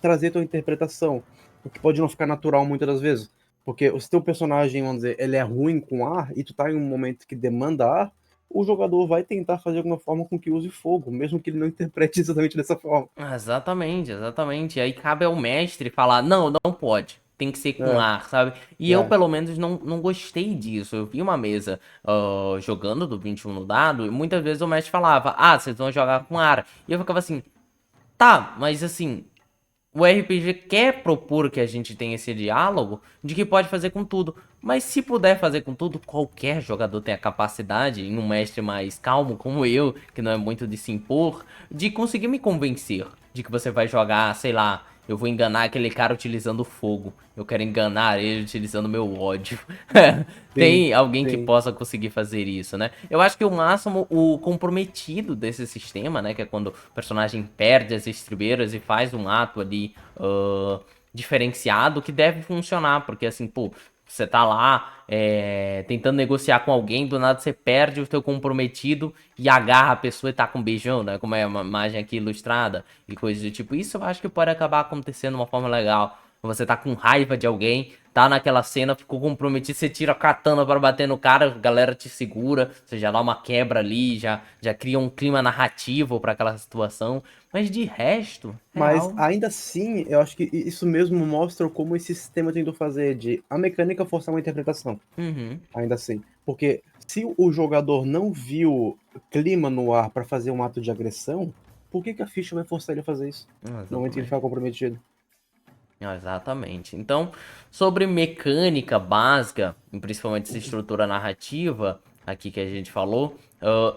Speaker 2: trazer tua interpretação, o que pode não ficar natural muitas das vezes. Porque se teu personagem, vamos dizer, ele é ruim com ar, e tu tá em um momento que demanda ar, o jogador vai tentar fazer de alguma forma com que use fogo, mesmo que ele não interprete exatamente dessa forma.
Speaker 1: exatamente, exatamente. Aí cabe ao mestre falar, não, não pode. Tem que ser com
Speaker 2: É,
Speaker 1: ar, sabe? E eu,
Speaker 2: é.
Speaker 1: pelo menos, não gostei disso. Eu vi uma mesa jogando do 21 no dado, e muitas vezes o mestre falava, vocês vão jogar com ar. E eu ficava assim, tá, mas assim, o RPG quer propor que a gente tenha esse diálogo de que pode fazer com tudo. Mas se puder fazer com tudo, qualquer jogador tem a capacidade, em um mestre mais calmo como eu, que não é muito de se impor, de conseguir me convencer de que você vai jogar, sei lá, eu vou enganar aquele cara utilizando fogo. Eu quero enganar ele utilizando meu ódio.
Speaker 2: Sim,
Speaker 1: Tem alguém que
Speaker 2: sim.
Speaker 1: possa conseguir fazer isso, né? Eu acho que o máximo, o comprometido desse sistema, né? Que é quando o personagem perde as estribeiras e faz um ato ali diferenciado que deve funcionar. Porque assim, pô, você tá lá tentando negociar com alguém, do nada você perde o teu comprometido e agarra a pessoa e tá com um beijão, né? Como é uma imagem aqui ilustrada e coisas do tipo. Isso eu acho que pode acabar acontecendo de uma forma legal. Você tá com raiva de alguém, tá naquela cena, ficou comprometido, você tira a katana pra bater no cara, a galera te segura, você já dá uma quebra ali, já cria um clima narrativo pra aquela situação. Mas de resto,
Speaker 2: Mas
Speaker 1: real.
Speaker 2: ainda assim, eu acho que isso mesmo mostra como esse sistema tentou fazer de a mecânica forçar uma interpretação.
Speaker 1: Uhum,
Speaker 2: Ainda assim. Porque se o jogador não viu clima no ar para fazer um ato de agressão, por que a ficha vai forçar ele a fazer isso? No momento que ele
Speaker 1: exatamente.
Speaker 2: ficar comprometido.
Speaker 1: Exatamente. Então, sobre mecânica básica, e principalmente essa estrutura narrativa aqui que a gente falou,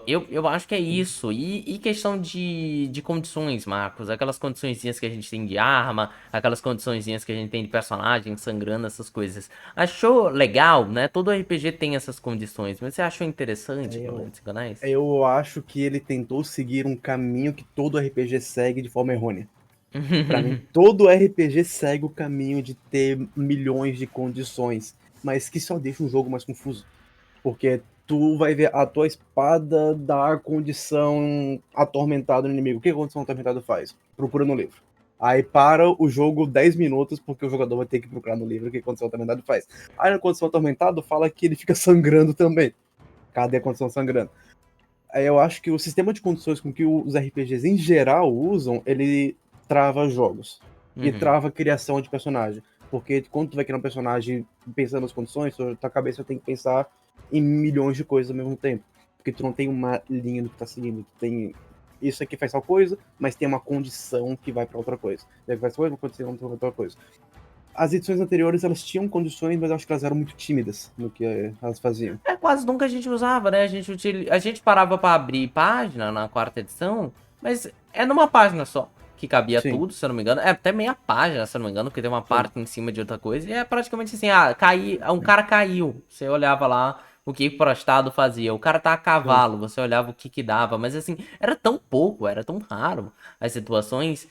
Speaker 1: eu acho que é isso. E questão de condições, Marcos, aquelas condiçõezinhas que a gente tem de arma, aquelas condiçõezinhas que a gente tem de personagem sangrando, essas coisas. Achou legal, né? Todo RPG tem essas condições, mas você achou interessante pelo
Speaker 2: Eu,
Speaker 1: Desencanais?
Speaker 2: eu acho que ele tentou seguir um caminho que todo RPG segue de forma errônea. Pra mim, todo RPG segue o caminho de ter milhões de condições, mas que só deixa o jogo mais confuso. Porque tu vai ver a tua espada dar condição atormentada no inimigo. O que a condição atormentada faz? Procura no livro. Aí para o jogo 10 minutos, porque o jogador vai ter que procurar no livro o que a condição atormentada faz. Aí na condição atormentada fala que ele fica sangrando também. Cadê a condição sangrando? Aí eu acho que o sistema de condições com que os RPGs em geral usam, ele trava jogos. E
Speaker 1: Uhum.
Speaker 2: trava a criação de personagem. Porque quando tu vai criar um personagem pensando nas condições, tua cabeça tem que pensar em milhões de coisas ao mesmo tempo. Porque tu não tem uma linha do que tá seguindo. Tu tem isso aqui faz tal coisa, mas tem uma condição que vai para outra coisa. Daí faz coisa, uma condição que vai pra outra coisa. As edições anteriores, elas tinham condições, mas eu acho que elas eram muito tímidas no que elas faziam.
Speaker 1: É, quase nunca a gente usava, né? A gente parava pra abrir página na quarta edição, mas é numa página só que cabia
Speaker 2: Sim,
Speaker 1: tudo, se eu não me engano. É até meia página, se eu não me engano, porque tem uma
Speaker 2: sim.
Speaker 1: parte em cima de outra coisa. E é praticamente assim, um cara caiu. Você olhava lá o que o prostado fazia. O cara tá a
Speaker 2: Sim.
Speaker 1: cavalo, você olhava o que que dava. Mas assim, era tão pouco, era tão raro as situações,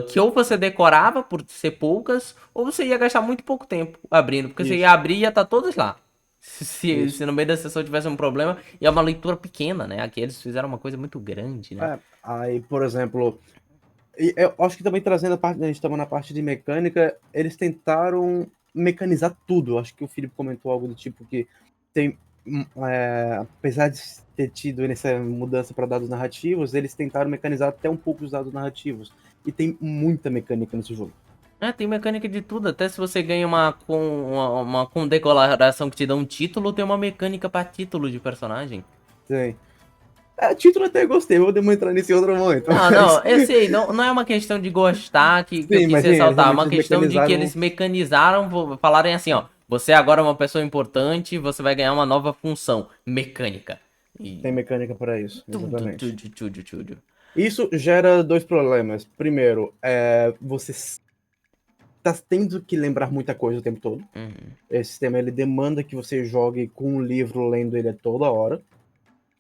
Speaker 1: que ou você decorava por ser poucas, ou você ia gastar muito pouco tempo abrindo. Porque você ia
Speaker 2: Isso,
Speaker 1: abrir e ia estar todos lá. Se
Speaker 2: isso.
Speaker 1: no meio da sessão tivesse um problema, e é uma leitura pequena, né? Aqui eles fizeram uma coisa muito grande, né?
Speaker 2: É, aí, por exemplo, eu acho que também trazendo a parte, a gente estava na parte de mecânica, eles tentaram mecanizar tudo. Acho que o Felipe comentou algo do tipo que tem, apesar de ter tido essa mudança para dados narrativos, eles tentaram mecanizar até um pouco os dados narrativos. E tem muita mecânica nesse jogo.
Speaker 1: É, tem mecânica de tudo. Até se você ganha uma condecoração que te dá um título, tem uma mecânica pra título de personagem.
Speaker 2: Tem. É, título até gostei, vou entrar nisso em outro momento,
Speaker 1: Não,
Speaker 2: mas.
Speaker 1: não, eu sei, não é uma questão de gostar que eu
Speaker 2: Sim,
Speaker 1: quis
Speaker 2: mas sim, eles
Speaker 1: ressaltar, é uma
Speaker 2: realmente
Speaker 1: questão de que
Speaker 2: mecanizaram.
Speaker 1: eles mecanizaram, falarem assim, ó, você agora é uma pessoa importante, você vai ganhar uma nova função, mecânica. E
Speaker 2: Tem mecânica para isso,
Speaker 1: tudo,
Speaker 2: exatamente.
Speaker 1: tudo, tudo, tudo.
Speaker 2: Isso gera dois problemas. Primeiro, você está tendo que lembrar muita coisa o tempo todo.
Speaker 1: Uhum.
Speaker 2: Esse sistema ele demanda que você jogue com um livro lendo ele a toda hora.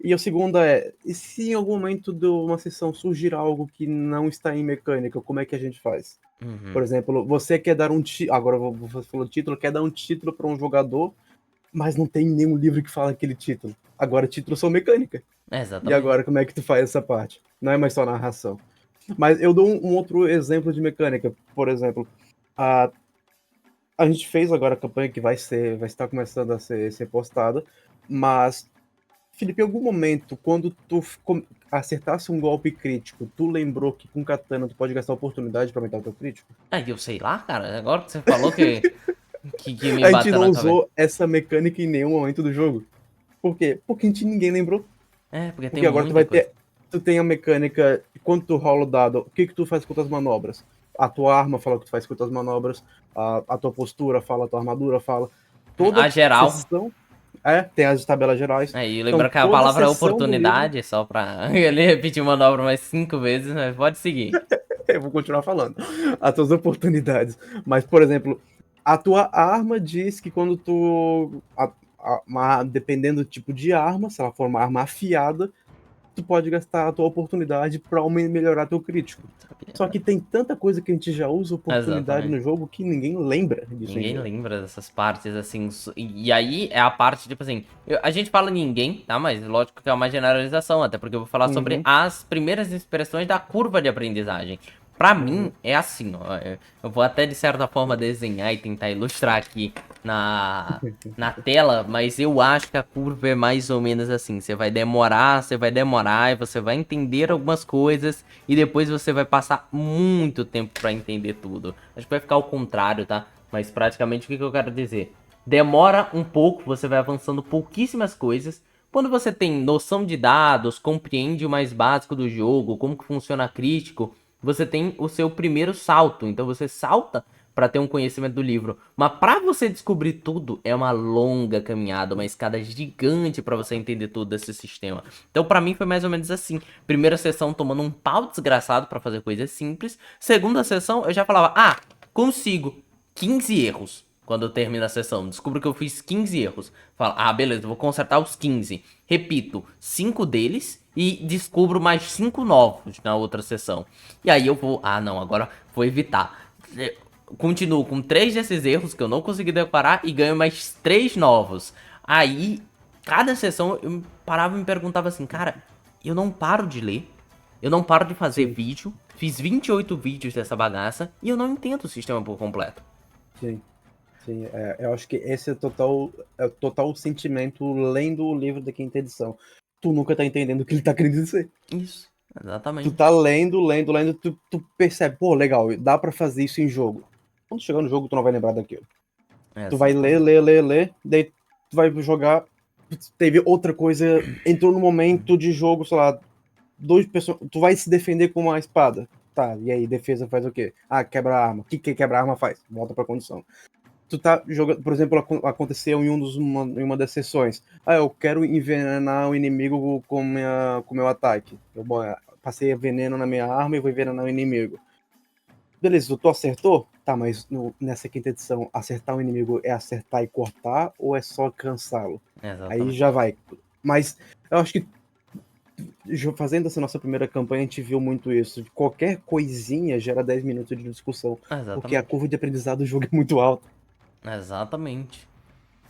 Speaker 2: E o segundo e se em algum momento de uma sessão surgir algo que não está em mecânica, como é que a gente faz? Por
Speaker 1: Uhum.
Speaker 2: exemplo, você quer dar um título, agora você falou título, quer dar um título para um jogador, mas não tem nenhum livro que fala aquele título. Agora títulos são mecânica. E
Speaker 1: Exatamente.
Speaker 2: agora como é que tu faz essa parte? Não é mais só narração. Mas eu dou um outro exemplo de mecânica. Por exemplo, a, a gente fez agora a campanha que vai estar começando a ser postada, mas, Felipe, em algum momento, quando tu acertasse um golpe crítico, tu lembrou que com katana tu pode gastar oportunidade para aumentar o teu crítico?
Speaker 1: Eu sei lá, cara. Agora que você falou que me
Speaker 2: A gente
Speaker 1: bateu
Speaker 2: não
Speaker 1: na cabeça.
Speaker 2: usou essa mecânica em nenhum momento do jogo. Por quê? Porque ninguém lembrou.
Speaker 1: É, porque tem
Speaker 2: Porque agora tu
Speaker 1: muita
Speaker 2: vai
Speaker 1: coisa.
Speaker 2: ter. Tu tem a mecânica, quando tu rola o dado, o que tu faz com as manobras? A tua arma fala o que tu faz com as tuas manobras, a tua postura fala, a tua armadura fala. Toda
Speaker 1: A geral.
Speaker 2: sessão tem as tabelas gerais.
Speaker 1: E
Speaker 2: Então,
Speaker 1: lembra que a
Speaker 2: toda
Speaker 1: palavra é
Speaker 2: sessão do livro,
Speaker 1: oportunidade, só pra ele repetir uma manobra mais 5 vezes, mas pode seguir.
Speaker 2: eu vou continuar falando, as tuas oportunidades. Mas, por exemplo, a tua arma diz que quando tu. Dependendo do tipo de arma, se ela for uma arma afiada, tu pode gastar a tua oportunidade pra melhorar teu crítico. Só que tem tanta coisa que a gente já usa oportunidade
Speaker 1: Exatamente.
Speaker 2: no jogo que ninguém lembra disso
Speaker 1: Ninguém
Speaker 2: ainda.
Speaker 1: lembra dessas partes, assim. E aí é a parte, tipo assim. A gente fala ninguém, tá? Mas lógico que é uma generalização, até porque eu vou falar sobre
Speaker 2: Uhum,
Speaker 1: as primeiras expressões da curva de aprendizagem. Pra mim,
Speaker 2: uhum.
Speaker 1: é assim, ó. Eu vou até de certa forma desenhar e tentar ilustrar aqui na tela, mas eu acho que a curva é mais ou menos assim. Você vai demorar, e você vai entender algumas coisas, e depois você vai passar muito tempo pra entender tudo. Acho que vai ficar ao contrário, tá? Mas praticamente o que eu quero dizer? Demora um pouco, você vai avançando pouquíssimas coisas. Quando você tem noção de dados, compreende o mais básico do jogo, como que funciona crítico, você tem o seu primeiro salto. Então você salta para ter um conhecimento do livro. Mas para você descobrir tudo é uma longa caminhada, uma escada gigante para você entender tudo desse sistema. Então para mim foi mais ou menos assim. Primeira sessão tomando um pau desgraçado para fazer coisas simples. Segunda sessão eu já falava: "Ah, consigo 15 erros". Quando eu termino a sessão, descubro que eu fiz 15 erros. Falo: "Ah, beleza, vou consertar os 15". Repito 5 deles e descubro mais 5 novos na outra sessão. E aí eu vou: "Ah, não, agora vou evitar". Continuo com 3 desses erros que eu não consegui decorar e ganho mais 3 novos. Aí, cada sessão eu parava e me perguntava assim: "Cara, eu não paro de ler, eu não paro de fazer
Speaker 2: Sim,
Speaker 1: vídeo, fiz 28 vídeos dessa bagaça e eu não entendo o sistema por completo".
Speaker 2: sim, sim. Eu acho que esse é o total sentimento lendo o livro da quinta edição. Tu nunca tá entendendo o que ele tá querendo dizer.
Speaker 1: Isso,
Speaker 2: Tu tá
Speaker 1: exatamente.
Speaker 2: lendo, lendo, lendo, tu percebe, pô, legal, dá pra fazer isso em jogo. Quando chegar no jogo, tu não vai lembrar daquilo. Tu vai ler,
Speaker 1: Exatamente.
Speaker 2: ler, ler, ler, daí tu vai jogar. Teve outra coisa, entrou no momento de jogo, sei lá, dois pessoas. Tu vai se defender com uma espada. Tá, e aí, defesa faz o quê? Ah, quebra a arma. O que quebra a arma faz? Volta pra condição. Tu tá jogando, por exemplo, aconteceu em uma das sessões. Ah, eu quero envenenar o inimigo com meu ataque. Passei veneno na minha arma e vou envenenar o inimigo. Beleza, tu acertou? Tá, mas nessa quinta edição, acertar o inimigo é acertar e cortar ou é só cansá-lo? Aí
Speaker 1: Exatamente.
Speaker 2: já vai. Mas eu acho que fazendo essa nossa primeira campanha, a gente viu muito isso. Qualquer coisinha gera 10 minutos de discussão, porque a
Speaker 1: Exatamente.
Speaker 2: curva de aprendizado do jogo é muito alta.
Speaker 1: Exatamente.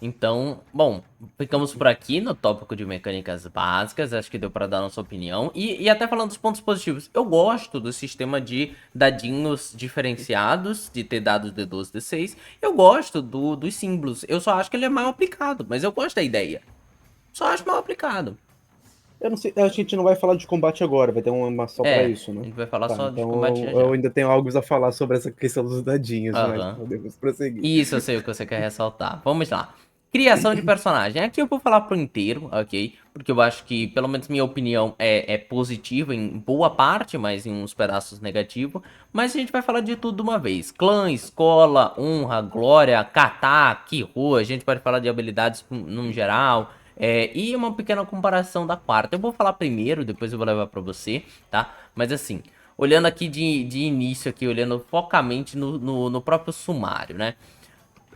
Speaker 1: Então, bom, ficamos por aqui no tópico de mecânicas básicas. Acho que deu para dar nossa opinião. E até falando dos pontos positivos, eu gosto do sistema de dadinhos diferenciados, de ter dados de 12 de 6. Eu gosto dos símbolos. Eu só acho que ele é mal aplicado, mas eu gosto da ideia. Só acho mal aplicado.
Speaker 2: Eu não sei, a gente não vai falar de combate agora, vai ter uma só pra
Speaker 1: É,
Speaker 2: isso,
Speaker 1: a
Speaker 2: né?
Speaker 1: gente vai falar
Speaker 2: Tá,
Speaker 1: só de
Speaker 2: então
Speaker 1: combate já
Speaker 2: eu
Speaker 1: já.
Speaker 2: ainda tenho algo a falar sobre essa questão dos dadinhos, mas
Speaker 1: Aham.
Speaker 2: podemos prosseguir.
Speaker 1: Isso eu sei o que você quer ressaltar. Vamos lá. Criação de personagem. Aqui eu vou falar pro inteiro, ok? Porque eu acho que, pelo menos minha opinião, é positiva em boa parte, mas em uns pedaços negativo. Mas a gente vai falar de tudo de uma vez. Clã, escola, honra, glória, kata, Kihou. A gente pode falar de habilidades num geral. E uma pequena comparação da quarta. Eu vou falar primeiro, depois eu vou levar pra você, tá? Mas assim, olhando aqui de início, aqui, olhando focamente no próprio sumário, né?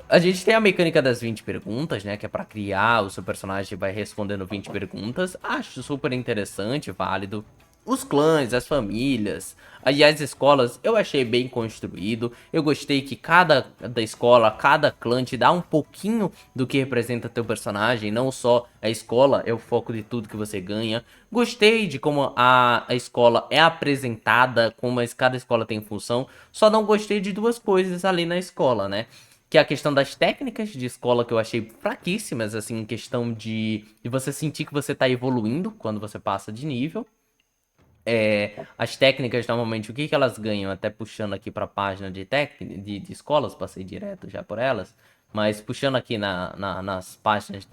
Speaker 1: A gente tem a mecânica das 20 perguntas, né? Que é pra criar, o seu personagem vai respondendo 20 perguntas. Acho super interessante, válido. Os clãs, as famílias, e as escolas, eu achei bem construído. Eu gostei que cada da escola, cada clã te dá um pouquinho do que representa teu personagem. Não só a escola é o foco de tudo que você ganha. Gostei de como a escola é apresentada, como cada escola tem função. Só não gostei de duas coisas ali na escola, né? Que é a questão das técnicas de escola que eu achei fraquíssimas, assim, em questão de você sentir que você tá evoluindo quando você passa de nível. As técnicas, normalmente, o que que elas ganham? Até puxando aqui pra página de escolas, passei direto já por elas, mas puxando aqui nas páginas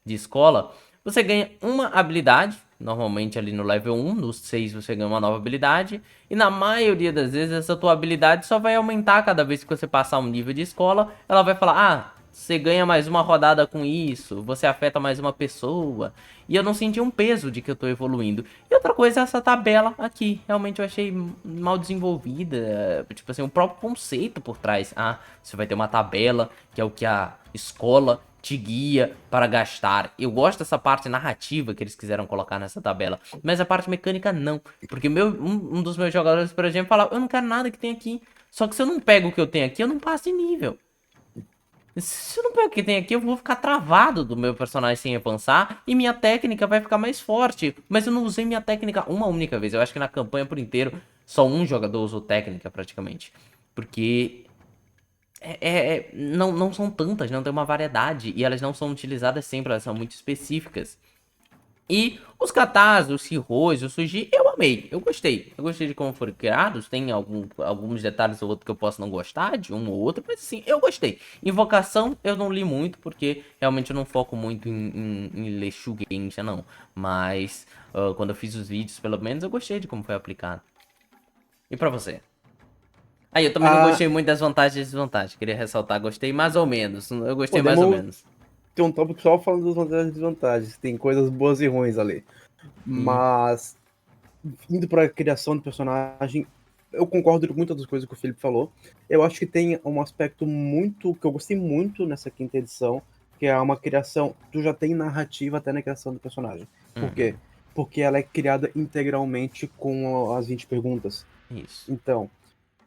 Speaker 1: de escola, você ganha uma habilidade, Normalmente ali no level 1, no 6 você ganha uma nova habilidade. E na maioria das vezes essa tua habilidade só vai aumentar cada vez que você passar um nível de escola. Ela vai falar, ah, você ganha mais uma rodada com isso, você afeta mais uma pessoa. E eu não senti um peso de que eu tô evoluindo. E outra coisa é essa tabela aqui. Realmente eu achei mal desenvolvida. Tipo assim, o próprio conceito por trás. Ah, você vai ter uma tabela, que é o que a escola te guia para gastar. Eu gosto dessa parte narrativa que eles quiseram colocar nessa tabela. Mas a parte mecânica não. Porque um dos meus jogadores, por exemplo, falava, eu não quero nada que tem aqui. Só que se eu não pego o que eu tenho aqui, eu não passo de nível. Se eu não pego o que tem aqui, eu vou ficar travado do meu personagem sem avançar e minha técnica vai ficar mais forte. Mas eu não usei minha técnica uma única vez. Eu acho que na campanha por inteiro, só um jogador usou técnica praticamente. Porque não são tantas, não tem uma variedade. E elas não são utilizadas sempre, elas são muito específicas. E os katas, os Hirôs, o Suji, eu amei, eu gostei. Eu gostei de como foram criados, tem alguns detalhes ou outro que eu posso não gostar, de um ou outro, mas assim, eu gostei. Invocação eu não li muito, porque realmente eu não foco muito em ler Shugenja, não. Mas quando eu fiz os vídeos, pelo menos, eu gostei de como foi aplicado. E pra você? Aí, eu também não
Speaker 2: Ah,
Speaker 1: gostei muito das vantagens e desvantagens, queria ressaltar, gostei mais ou menos, eu gostei mais ou
Speaker 2: podemos
Speaker 1: menos.
Speaker 2: ter um tópico só falando das vantagens e desvantagens. Tem coisas boas e ruins ali.
Speaker 1: E
Speaker 2: Mas, indo pra criação de personagem, eu concordo com muitas das coisas que o Felipe falou. Eu acho que tem um aspecto muito que eu gostei muito nessa quinta edição, que é uma criação. Tu já tem narrativa até na criação do personagem. Por quê?
Speaker 1: Uhum,
Speaker 2: Porque ela é criada integralmente com as 20 perguntas.
Speaker 1: isso.
Speaker 2: Então,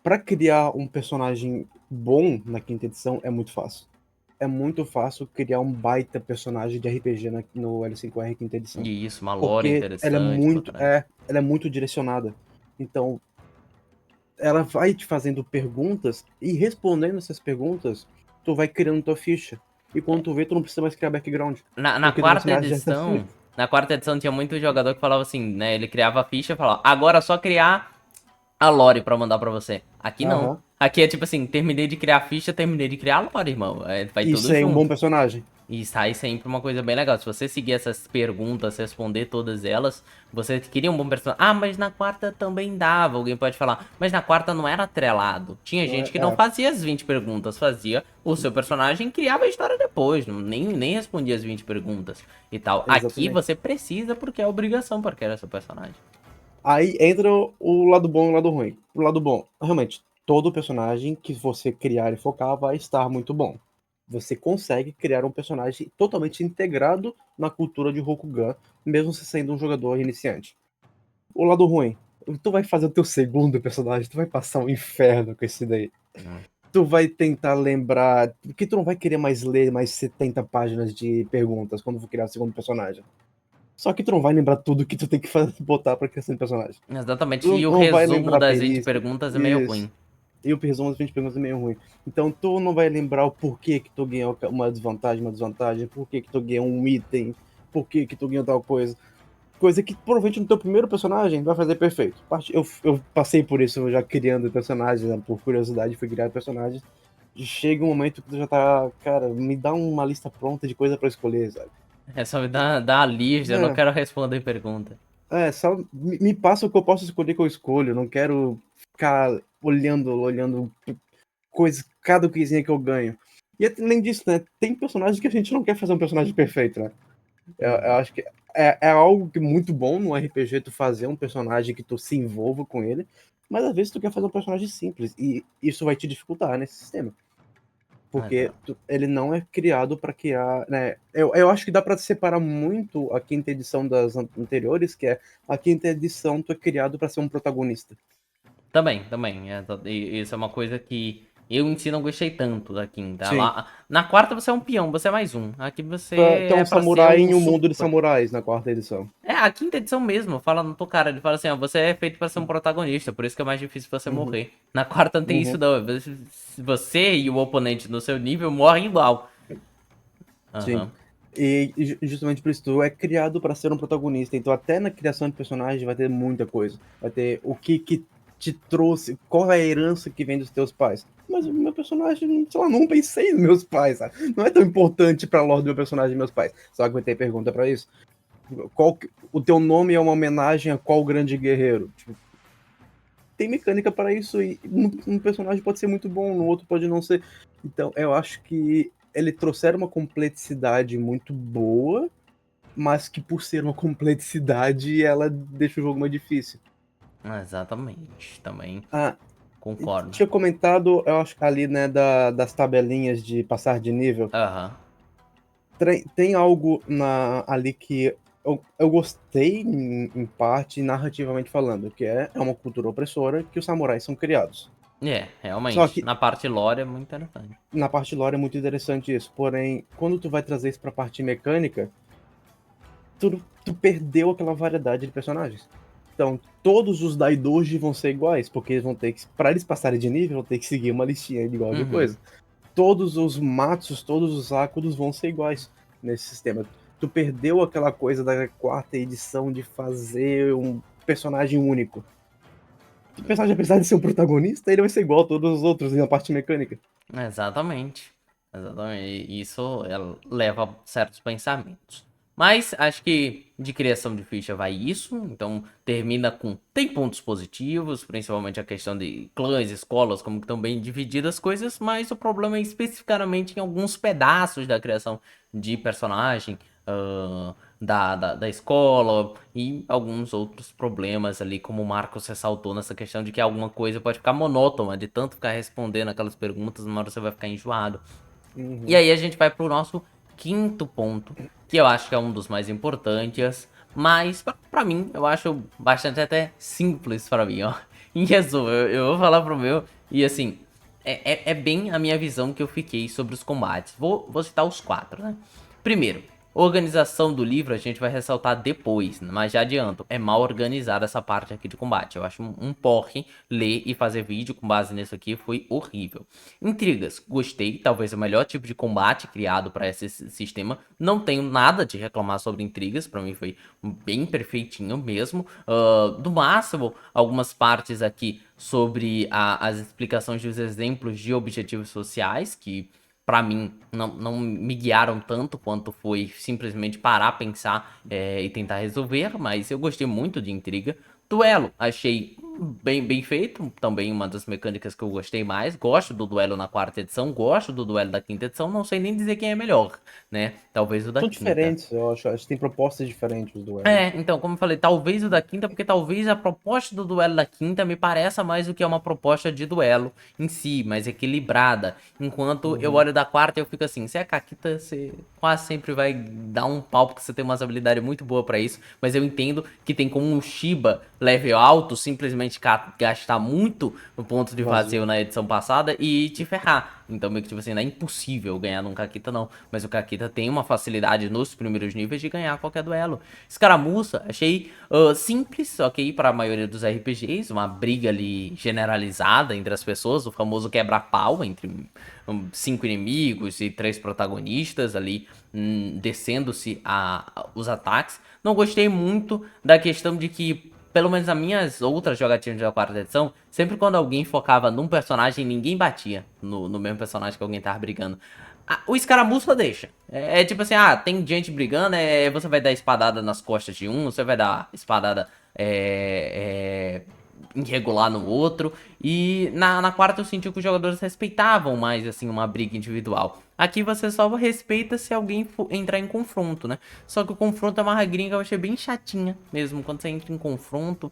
Speaker 2: para criar um personagem bom na quinta edição é muito fácil. É muito fácil criar um baita personagem de RPG no L5R quinta edição.
Speaker 1: E isso, uma lore
Speaker 2: Porque
Speaker 1: interessante por trás.
Speaker 2: ela é muito direcionada. Então, ela vai te fazendo perguntas e respondendo essas perguntas, tu vai criando tua ficha. E quando tu vê, tu não precisa mais criar background.
Speaker 1: Na
Speaker 2: Porque teu
Speaker 1: quarta
Speaker 2: personagem já está
Speaker 1: edição,
Speaker 2: feito.
Speaker 1: na quarta edição tinha muito jogador que falava assim, né? Ele criava a ficha e falava, agora é só criar a lore pra mandar pra você. Aqui não.
Speaker 2: Aham.
Speaker 1: Aqui é tipo assim, terminei de criar a ficha, terminei de criar a lore, irmão. É, vai
Speaker 2: Isso
Speaker 1: tudo
Speaker 2: é um bom
Speaker 1: junto.
Speaker 2: personagem.
Speaker 1: E sai sempre uma coisa bem legal. Se você seguir essas perguntas, responder todas elas, você queria um bom personagem. Ah, mas na quarta também dava. Alguém pode falar, mas na quarta não era atrelado. Tinha
Speaker 2: Não
Speaker 1: gente
Speaker 2: é?
Speaker 1: que não
Speaker 2: É,
Speaker 1: fazia as 20 perguntas, fazia o seu personagem e criava a história depois. Nem respondia as 20 perguntas e tal. Aqui
Speaker 2: exatamente.
Speaker 1: você precisa porque é obrigação para criar seu personagem.
Speaker 2: Aí entra o lado bom e o lado ruim. O lado bom, realmente, todo personagem que você criar e focar vai estar muito bom. Você consegue criar um personagem totalmente integrado na cultura de Rokugan, mesmo você sendo um jogador iniciante. O lado ruim, tu vai fazer o teu segundo personagem, tu vai passar um inferno com esse daí.
Speaker 1: Hum.
Speaker 2: Tu vai tentar lembrar, porque tu não vai querer mais ler mais 70 páginas de perguntas quando for criar o segundo personagem. Só que tu não vai lembrar tudo que tu tem que botar pra criação de personagem.
Speaker 1: Exatamente.
Speaker 2: Tu
Speaker 1: E o
Speaker 2: não vai
Speaker 1: resumo
Speaker 2: lembrar
Speaker 1: das 20
Speaker 2: perícia.
Speaker 1: perguntas é meio
Speaker 2: Isso.
Speaker 1: ruim.
Speaker 2: E o resumo das 20 perguntas é meio ruim. Então tu não vai lembrar o porquê que tu ganhou uma desvantagem, por que tu ganhou um item, por que tu ganhou tal coisa. Coisa que provavelmente no teu primeiro personagem vai fazer perfeito. Eu passei por isso já criando personagens, né? Por curiosidade, fui criar personagens. Chega um momento que tu já tá, cara, me dá uma lista pronta de coisa pra escolher, sabe?
Speaker 1: É só me dar a lista, eu não
Speaker 2: É,
Speaker 1: quero responder pergunta.
Speaker 2: só me passa o que eu posso escolher que eu escolho. Não quero ficar olhando coisas, cada coisinha que eu ganho. E além disso, né, tem personagens que a gente não quer fazer um personagem perfeito, né? Eu
Speaker 1: Uhum.
Speaker 2: acho que é algo que é muito bom no RPG tu fazer um personagem que tu se envolva com ele, mas às vezes tu quer fazer um personagem simples e isso vai te dificultar nesse sistema. Porque
Speaker 1: Exato.
Speaker 2: ele não é criado para criar, né? Eu acho que dá para separar muito a quinta edição das anteriores, que é a quinta edição tu é criado para ser um protagonista.
Speaker 1: Também. Isso é uma coisa que eu em si não gostei tanto da quinta.
Speaker 2: Sim.
Speaker 1: Lá, na quarta você é um peão, você é mais um. Aqui
Speaker 2: Tu
Speaker 1: você
Speaker 2: é
Speaker 1: é
Speaker 2: um
Speaker 1: pra ser
Speaker 2: samurai
Speaker 1: um
Speaker 2: em um mundo de
Speaker 1: suporte.
Speaker 2: samurais na quarta edição.
Speaker 1: É, a quinta edição mesmo, fala no teu cara, ele fala assim, ó, você é feito pra ser um protagonista, por isso que é mais difícil você
Speaker 2: Uhum,
Speaker 1: morrer. Na quarta não tem isso
Speaker 2: uhum,
Speaker 1: não, você e o oponente no seu nível morrem igual.
Speaker 2: sim.
Speaker 1: Aham.
Speaker 2: E justamente por isso, tu é criado para ser um protagonista. Então, até na criação de personagem vai ter muita coisa. Vai ter o que te trouxe, qual é a herança que vem dos teus pais. Mas o meu personagem, sei lá, não pensei nos meus pais, sabe? Não é tão importante pra lore do meu personagem e meus pais. Só que vai ter pergunta pra isso. O teu nome é uma homenagem a qual grande guerreiro? Tipo, tem mecânica para isso e um personagem pode ser muito bom, no outro pode não ser. Então, eu acho que ele trouxeram uma complexidade muito boa, mas que por ser uma complexidade, ela deixa o jogo mais difícil.
Speaker 1: Exatamente, também
Speaker 2: Ah,
Speaker 1: concordo.
Speaker 2: tinha comentado, eu acho que ali, né, das tabelinhas de passar de nível.
Speaker 1: Aham.
Speaker 2: Tem algo ali que eu gostei, em parte, narrativamente falando, que é uma cultura opressora que os samurais são criados. Só
Speaker 1: Realmente.
Speaker 2: que
Speaker 1: Na parte lore é muito interessante.
Speaker 2: na parte lore é muito interessante isso. Porém, quando tu vai trazer isso pra parte mecânica, tu perdeu aquela variedade de personagens. Então, todos os Daidoji vão ser iguais, porque eles vão ter que, pra eles passarem de nível, vão ter que seguir uma listinha de igual de
Speaker 1: Uhum.
Speaker 2: coisa. Todos os Matsus, todos os Akudos vão ser iguais nesse sistema. Tu perdeu aquela coisa da quarta edição de fazer um personagem único. O personagem, apesar de ser um protagonista, ele vai ser igual a todos os outros na parte mecânica.
Speaker 1: Exatamente. Exatamente. E isso leva a certos pensamentos. Mas acho que de criação de ficha vai isso. Então termina com. Tem pontos positivos, principalmente a questão de clãs, escolas, como que estão bem divididas as coisas. Mas o problema é especificamente em alguns pedaços da criação de personagem. Da escola e alguns outros problemas ali, como o Marcos ressaltou nessa questão de que alguma coisa pode ficar monótona, de tanto ficar respondendo aquelas perguntas, uma hora você vai ficar enjoado. E
Speaker 2: Uhum.
Speaker 1: aí a gente vai pro nosso quinto ponto, que eu acho que é um dos mais importantes, mas pra mim, eu acho bastante até simples pra mim, ó. Em resumo, eu vou falar pro meu, e assim, é bem a minha visão que eu fiquei sobre os combates. Vou citar os quatro, né? Primeiro, organização do livro a gente vai ressaltar depois, mas já adianto, é mal organizada essa parte aqui de combate. Eu acho um porre ler e fazer vídeo com base nisso aqui foi horrível. Intrigas, gostei, talvez o melhor tipo de combate criado para esse sistema. Não tenho nada de reclamar sobre intrigas, para mim foi bem perfeitinho mesmo. Do máximo, algumas partes aqui sobre as explicações dos exemplos de objetivos sociais, que pra mim não me guiaram tanto quanto foi simplesmente parar, pensar e tentar resolver, mas eu gostei muito de intriga. Duelo, achei bem feito, também uma das mecânicas que eu gostei mais. Gosto do duelo na quarta edição, gosto do duelo da quinta edição, não sei nem dizer quem é melhor, né? Talvez o da
Speaker 2: São
Speaker 1: quinta.
Speaker 2: diferentes, eu acho. Acho que tem propostas diferentes os duelos.
Speaker 1: Então, como eu falei, talvez o da quinta, porque talvez a proposta do duelo da quinta me pareça mais do que é uma proposta de duelo em si, mais equilibrada. Enquanto eu
Speaker 2: Uhum.
Speaker 1: olho da quarta e eu fico assim, se é a Caquita, você quase sempre vai dar um pau, porque você tem uma habilidade muito boa pra isso. Mas eu entendo que tem como um Shiba level alto, simplesmente gastar muito no ponto de
Speaker 2: Vazio.
Speaker 1: vazio na edição passada e te ferrar. Então, meio que tipo assim, não é impossível ganhar num Caquita, não. Mas o Caquita tem uma facilidade nos primeiros níveis de ganhar qualquer duelo. Escaramuça, achei simples, ok, para a maioria dos RPGs. Uma briga ali generalizada entre as pessoas, o famoso quebra-pau entre cinco inimigos e três protagonistas ali, descendo-se os ataques. Não gostei muito da questão de que pelo menos as minhas outras jogatinas da quarta edição, sempre quando alguém focava num personagem, ninguém batia no mesmo personagem que alguém tava brigando. O escaramuça deixa. É tipo assim, tem gente brigando, você vai dar espadada nas costas de um, você vai dar espadada irregular no outro. E na quarta eu senti que os jogadores respeitavam mais, assim, uma briga individual. Aqui você só respeita se alguém entrar em confronto, né? Só que o confronto é uma regrinha que eu achei bem chatinha mesmo. Quando você entra em confronto,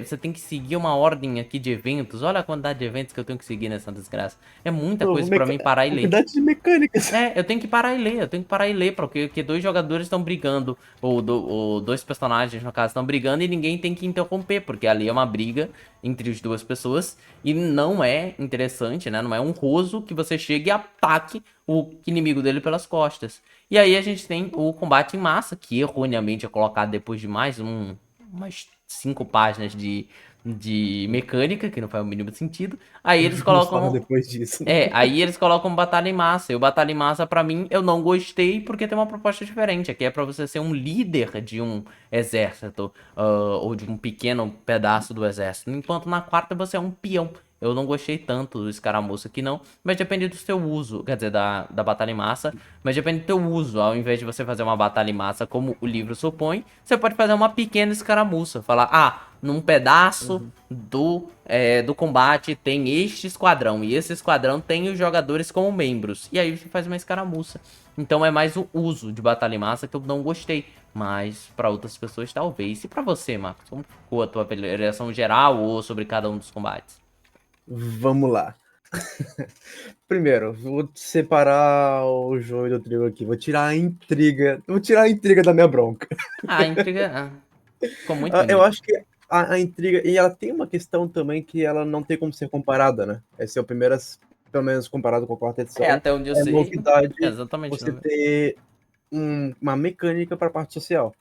Speaker 1: você tem que seguir uma ordem aqui de eventos. Olha a quantidade de eventos que eu tenho que seguir nessa desgraça. É muita
Speaker 2: Novo
Speaker 1: coisa pra mim parar e
Speaker 2: a
Speaker 1: ler.
Speaker 2: quantidade de mecânicas.
Speaker 1: Eu tenho que parar e ler, eu tenho que parar e ler, porque dois jogadores estão brigando, ou dois personagens, no caso, estão brigando e ninguém tem que interromper, porque ali é uma briga entre as duas pessoas e não é interessante, né? Não é honroso que você chegue e ataque o inimigo dele pelas costas. E aí a gente tem o combate em massa, que erroneamente é colocado depois de mais umas 5 páginas de mecânica, que não faz o mínimo sentido. Aí eles
Speaker 2: Vamos falar
Speaker 1: colocam
Speaker 2: depois disso.
Speaker 1: aí eles colocam batalha em massa. E o batalha em massa, pra mim, eu não gostei porque tem uma proposta diferente. Aqui é pra você ser um líder de um exército, ou de um pequeno pedaço do exército. Enquanto na quarta você é um peão. Eu não gostei tanto do escaramuça aqui não, mas depende do seu uso, quer dizer, da batalha em massa, mas depende do teu uso. Ao invés de você fazer uma batalha em massa como o livro supõe, você pode fazer uma pequena escaramuça. Falar, num pedaço
Speaker 2: Uhum.
Speaker 1: do combate tem este esquadrão, e esse esquadrão tem os jogadores como membros. E aí você faz uma escaramuça. Então é mais o uso de batalha em massa que eu não gostei. Mas para outras pessoas talvez. E para você, Marcos, como ficou a tua avaliação geral ou sobre cada um dos combates?
Speaker 2: Vamos lá. Primeiro, vou separar o joio do trigo aqui. Vou tirar a intriga. Vou tirar a intriga da minha bronca.
Speaker 1: A intriga ficou muito
Speaker 2: Eu
Speaker 1: bonito.
Speaker 2: acho que a intriga. E ela tem uma questão também que ela não tem como ser comparada, né? Esse é o primeiro, pelo menos comparado com a quarta
Speaker 1: É,
Speaker 2: edição.
Speaker 1: até onde eu
Speaker 2: É
Speaker 1: sei,
Speaker 2: novidade
Speaker 1: exatamente,
Speaker 2: você
Speaker 1: não.
Speaker 2: ter uma mecânica para a parte social.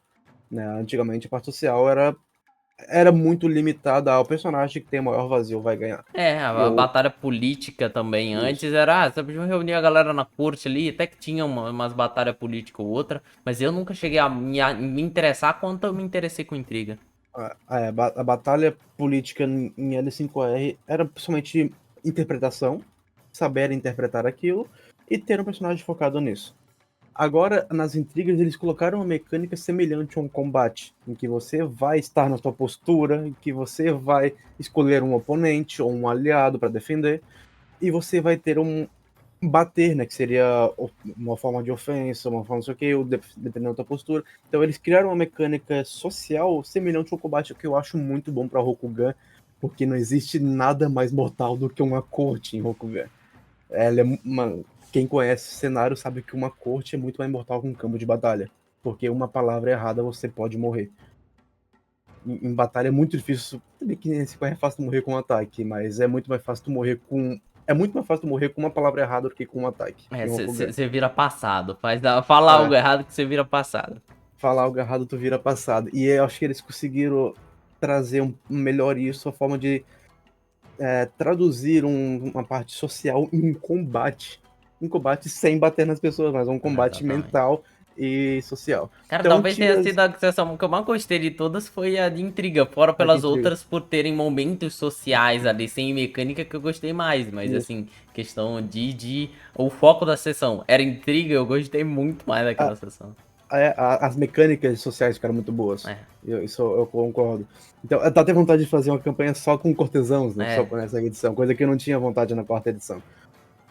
Speaker 2: Né? Antigamente a parte social era muito limitada ao personagem que tem o maior vazio vai ganhar.
Speaker 1: É, a
Speaker 2: Eu,
Speaker 1: batalha política também
Speaker 2: isso.
Speaker 1: antes era, você podia reunir a galera na corte ali, até que tinha umas batalhas políticas ou outra, mas eu nunca cheguei a me interessar quanto eu me interessei com intriga.
Speaker 2: A batalha política em L5R era principalmente interpretação, saber interpretar aquilo e ter um personagem focado nisso. Agora, nas intrigas, eles colocaram uma mecânica semelhante a um combate, em que você vai estar na sua postura, em que você vai escolher um oponente ou um aliado para defender, e você vai ter um bater, né, que seria uma forma de ofensa, uma forma não sei o que, dependendo da tua postura. Então eles criaram uma mecânica social semelhante ao combate, que eu acho muito bom para Rokugan, porque não existe nada mais mortal do que uma corte em Rokugan. Ela é quem conhece o cenário sabe que uma corte é muito mais mortal que um campo de batalha, porque uma palavra errada você pode morrer. Em batalha é muito difícil, também que nesse é fácil tu morrer com um ataque, mas é muito mais fácil tu morrer com uma palavra errada do que com um ataque
Speaker 1: É,
Speaker 2: em Rokugan.
Speaker 1: você vira passado, fala algo
Speaker 2: É,
Speaker 1: errado que você vira passado.
Speaker 2: falar algo errado tu vira passado. E eu acho que eles conseguiram trazer melhor isso, a forma de traduzir uma parte social em um combate. Um combate sem bater nas pessoas, mas um combate
Speaker 1: Exatamente.
Speaker 2: mental e social.
Speaker 1: Cara,
Speaker 2: Então
Speaker 1: talvez tenha
Speaker 2: tira
Speaker 1: sido a sessão que eu mais gostei de todas foi a de intriga, fora
Speaker 2: a de
Speaker 1: pelas
Speaker 2: intriga.
Speaker 1: outras por terem momentos sociais ali, sem mecânica que eu gostei mais, mas
Speaker 2: Isso.
Speaker 1: assim, questão de o foco da sessão era intriga, eu gostei muito mais
Speaker 2: A-
Speaker 1: daquela sessão.
Speaker 2: as mecânicas sociais ficaram muito boas.
Speaker 1: É,
Speaker 2: Isso eu concordo. Então, eu tava tendo vontade de fazer uma campanha só com cortesãos, né? Só
Speaker 1: é,
Speaker 2: com essa edição, coisa que eu não tinha vontade na quarta edição.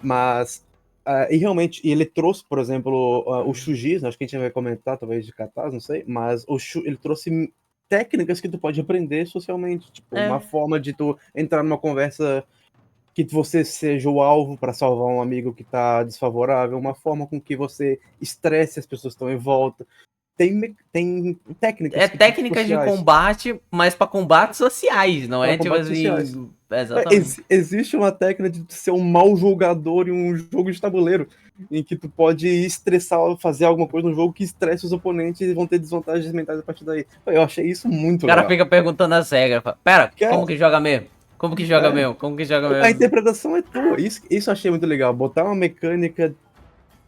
Speaker 2: Mas, e realmente, ele trouxe, por exemplo, o Shujis, acho que a gente vai comentar, talvez de Kataz, não sei, mas ele trouxe técnicas que tu pode aprender socialmente, tipo, uma
Speaker 1: é,
Speaker 2: forma de tu entrar numa conversa que você seja o alvo para salvar um amigo que tá desfavorável, uma forma com que você estresse as pessoas que estão em volta. Tem técnicas que, tipo,
Speaker 1: técnicas de
Speaker 2: sociais,
Speaker 1: combate, mas pra combates sociais, não
Speaker 2: para
Speaker 1: é tipo
Speaker 2: combates sociais.
Speaker 1: assim, exatamente.
Speaker 2: Existe uma técnica de ser um mau jogador em um jogo de tabuleiro, em que tu pode estressar, fazer alguma coisa no jogo que estresse os oponentes e vão ter desvantagens mentais a partir daí. Eu achei isso
Speaker 1: O
Speaker 2: muito
Speaker 1: cara
Speaker 2: legal.
Speaker 1: fica perguntando as regras, fala, pera,
Speaker 2: Cara,
Speaker 1: como que joga mesmo? Como que joga
Speaker 2: é,
Speaker 1: mesmo? Como que joga
Speaker 2: a
Speaker 1: mesmo?
Speaker 2: interpretação é tua. Isso eu achei muito legal. Botar uma mecânica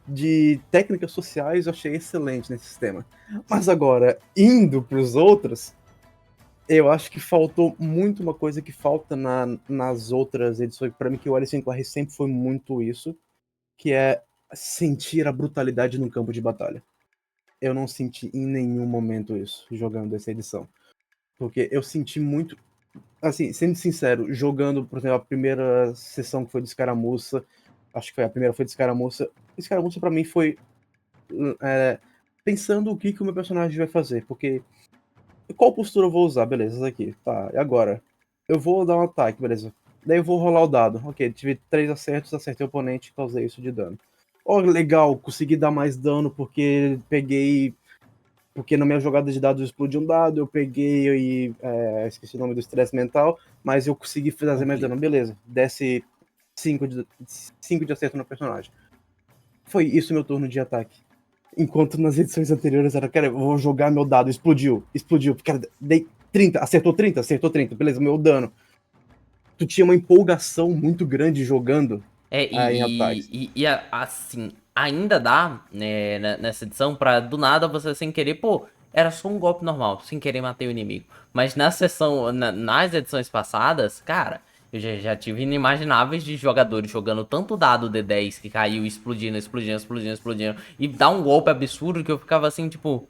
Speaker 2: de técnicas sociais eu achei excelente nesse sistema. Mas agora, indo para os outros, eu acho que faltou muito uma coisa que falta nas outras edições. Para mim, que o L5R sempre foi muito isso, que é sentir a brutalidade no campo de batalha. Eu não senti em nenhum momento isso jogando essa edição. Porque eu senti muito. Assim, sendo sincero, jogando, por exemplo, a primeira sessão que foi de escaramuça, acho que foi a primeira foi de escaramuça. Escaramuça pra mim foi é, pensando o que o meu personagem vai fazer, porque qual postura eu vou usar? Beleza, essa aqui. Tá, e agora? Eu vou dar um ataque, beleza. Daí eu vou rolar o dado. Ok, tive 3 acertos, acertei o oponente e causei isso de dano. Oh, legal, consegui dar mais dano porque peguei. Porque na minha jogada de dados explodiu um dado, eu peguei e. Esqueci o nome do estresse mental, mas eu consegui fazer mais dano.
Speaker 1: Conflito.
Speaker 2: Beleza, desce 5 de acerto no personagem. Foi isso meu turno de ataque. Enquanto nas edições anteriores era, cara, eu vou jogar meu dado, explodiu. Cara, dei 30, acertou 30, beleza, meu dano. Tu tinha uma empolgação muito grande jogando
Speaker 1: É,
Speaker 2: em ataques.
Speaker 1: assim, ainda dá, né, nessa edição, pra do nada você sem querer, pô, era só um golpe normal, sem querer matei o inimigo. Mas na sessão, nas edições passadas, cara, Eu já tive inimagináveis de jogadores jogando tanto dado D10 que caiu explodindo, explodindo, explodindo, explodindo. E dá um golpe absurdo que eu ficava assim, tipo...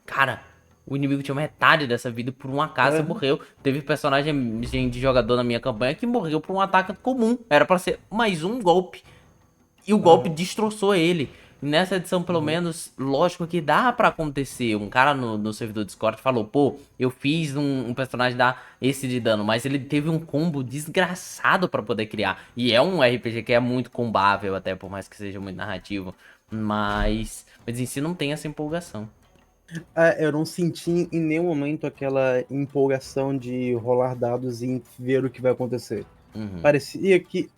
Speaker 1: Cara, o inimigo tinha metade dessa vida e por um acaso você
Speaker 2: É,
Speaker 1: morreu. Teve personagem de jogador na minha campanha que morreu por um ataque comum. Era pra ser mais um golpe. E o golpe
Speaker 2: aham,
Speaker 1: destroçou ele. E nessa edição, pelo
Speaker 2: uhum.
Speaker 1: menos, lógico que dá pra acontecer. Um cara no servidor Discord falou: pô, eu fiz um personagem dar esse de dano, mas ele teve um combo desgraçado pra poder criar. E é um RPG que é muito combável, até por mais que seja muito narrativo. Mas em si não tem essa empolgação.
Speaker 2: Eu não senti em nenhum momento aquela empolgação de rolar dados e ver o que vai acontecer.
Speaker 1: Uhum.
Speaker 2: Parecia que.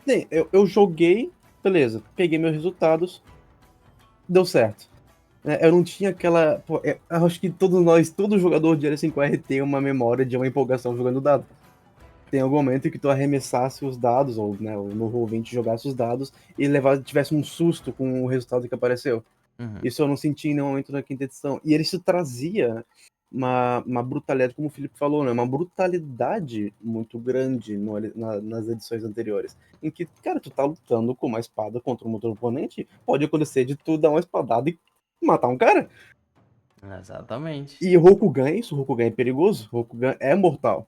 Speaker 2: Bem, eu joguei, beleza, peguei meus resultados, deu certo. Eu não tinha aquela. Pô, eu acho que todos nós, todo jogador de L5R tem uma memória de uma empolgação jogando dado. Tem algum momento em que tu arremessasse os dados, ou né, o novo ouvinte jogasse os dados e tivesse um susto com o resultado que apareceu.
Speaker 1: Uhum.
Speaker 2: Isso eu não senti em nenhum momento na quinta edição. E isso trazia uma brutalidade, como o Felipe falou, né? Uma brutalidade muito grande nas edições anteriores. Em que, cara, tu tá lutando com uma espada contra um outro oponente, pode acontecer de tu dar uma espadada e matar um cara.
Speaker 1: Exatamente.
Speaker 2: E Rokugan é isso, Rokugan é perigoso, Rokugan é mortal.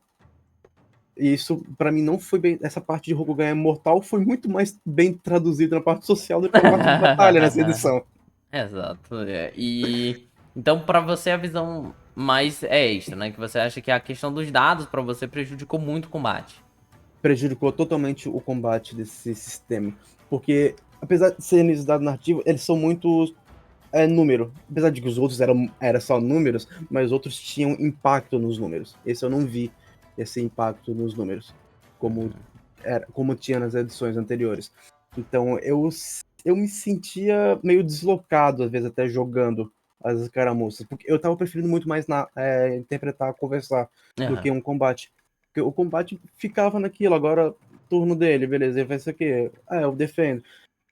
Speaker 2: E isso, pra mim, não foi bem. Essa parte de Rokugan é mortal foi muito mais bem traduzida na parte social do que na parte de batalha nessa edição.
Speaker 1: Exato. E então pra você a visão mais é extra, né? Que você acha que a questão dos dados pra você prejudicou muito o combate.
Speaker 2: Prejudicou totalmente o combate desse sistema. Porque, apesar de serem esses dados narrativos, eles são muito número. Apesar de que os outros eram só números, mas os outros tinham impacto nos números. Esse eu não vi esse impacto nos números, como,
Speaker 1: Uhum.
Speaker 2: como tinha nas edições anteriores. Então eu me sentia meio deslocado, às vezes, até jogando as escaramuças. Porque eu tava preferindo muito mais interpretar, conversar, do que
Speaker 1: Aham.
Speaker 2: um combate. Porque o combate ficava naquilo, agora turno dele, beleza, ele vai ser o quê? Eu defendo.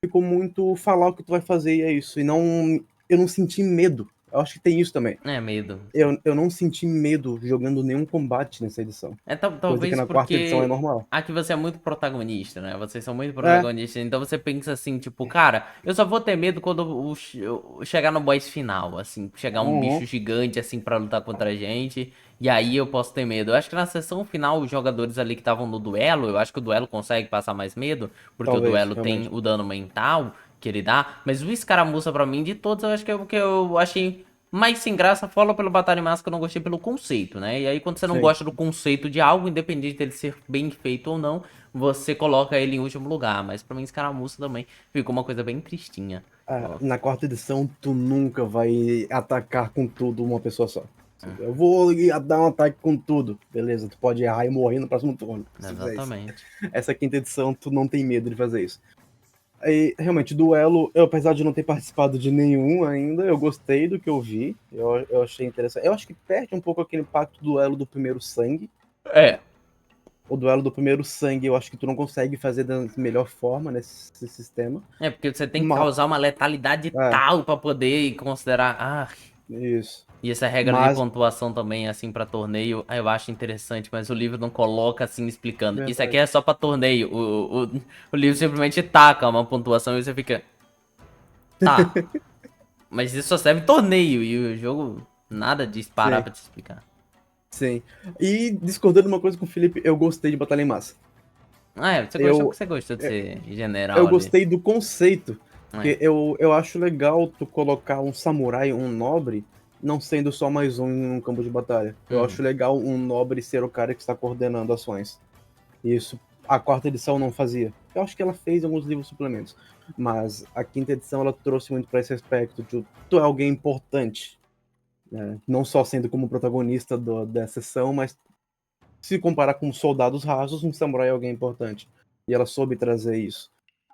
Speaker 2: Ficou muito falar o que tu vai fazer e é isso. E não, eu não senti medo. Eu acho que tem isso também.
Speaker 1: É medo.
Speaker 2: Eu não senti medo jogando nenhum combate nessa edição.
Speaker 1: É
Speaker 2: Coisa que
Speaker 1: talvez
Speaker 2: na quarta edição é
Speaker 1: porque
Speaker 2: normal.
Speaker 1: aqui você é muito protagonista, né? Vocês são muito
Speaker 2: É,
Speaker 1: protagonistas, então você pensa assim, tipo, cara, eu só vou ter medo quando eu chegar no boss final, assim, chegar um bicho
Speaker 2: uhum,
Speaker 1: gigante assim pra lutar contra a gente, e aí eu posso ter medo. Eu acho que na sessão final os jogadores ali que estavam no duelo, eu acho que o duelo consegue passar mais medo, porque o
Speaker 2: talvez,
Speaker 1: duelo tem
Speaker 2: realmente.
Speaker 1: o dano mental que ele dá, mas o escaramuça pra mim de todos, eu acho que é o que eu achei mas sem graça, fala pelo Batalha em Massa que eu não gostei pelo conceito, né? E aí, quando você não
Speaker 2: Sim.
Speaker 1: gosta do conceito de algo, independente dele ser bem feito ou não, você coloca ele em último lugar. Mas pra mim, Escaramuça também ficou uma coisa bem tristinha. Ó,
Speaker 2: Na quarta edição, tu nunca vai atacar com tudo uma pessoa só. Eu vou dar um ataque com tudo. Beleza, tu pode errar e morrer no próximo turno. Se fizer isso.
Speaker 1: exatamente.
Speaker 2: Essa quinta edição, tu não tem medo de fazer isso. Aí, realmente, duelo, eu apesar de não ter participado de nenhum ainda, eu gostei do que eu vi. Eu achei interessante. Eu acho que perde um pouco aquele impacto do duelo do primeiro sangue.
Speaker 1: É.
Speaker 2: O duelo do primeiro sangue, eu acho que tu não consegue fazer da melhor forma nesse sistema.
Speaker 1: É, porque você tem que
Speaker 2: Mas,
Speaker 1: causar uma letalidade
Speaker 2: é,
Speaker 1: tal pra poder considerar. Ah,
Speaker 2: isso.
Speaker 1: e essa regra de
Speaker 2: Mas,
Speaker 1: pontuação também, assim, pra torneio, eu acho interessante, mas o livro não coloca assim explicando. Isso aqui
Speaker 2: verdade.
Speaker 1: é só pra torneio. O livro simplesmente taca uma pontuação e você fica. Tá. Mas isso só serve em torneio e o jogo nada diz parar
Speaker 2: Sim,
Speaker 1: pra te explicar.
Speaker 2: sim. E discordando uma coisa com o Felipe, eu gostei de Batalha em Massa.
Speaker 1: Ah, é, você gostou porque
Speaker 2: Eu,
Speaker 1: você gostou de ser general
Speaker 2: eu
Speaker 1: ali.
Speaker 2: gostei do conceito.
Speaker 1: É.
Speaker 2: Porque eu acho legal tu colocar um samurai, um nobre, não sendo só mais um em um campo de batalha. Eu
Speaker 1: Uhum.
Speaker 2: acho legal um nobre ser o cara que está coordenando ações. E isso a quarta edição não fazia. Eu acho que ela fez alguns livros suplementos. Mas a quinta edição ela trouxe muito para esse aspecto de tu é alguém importante. Né? Não só sendo como protagonista da sessão, mas se comparar com soldados rasos, um samurai é alguém importante. E ela soube trazer isso.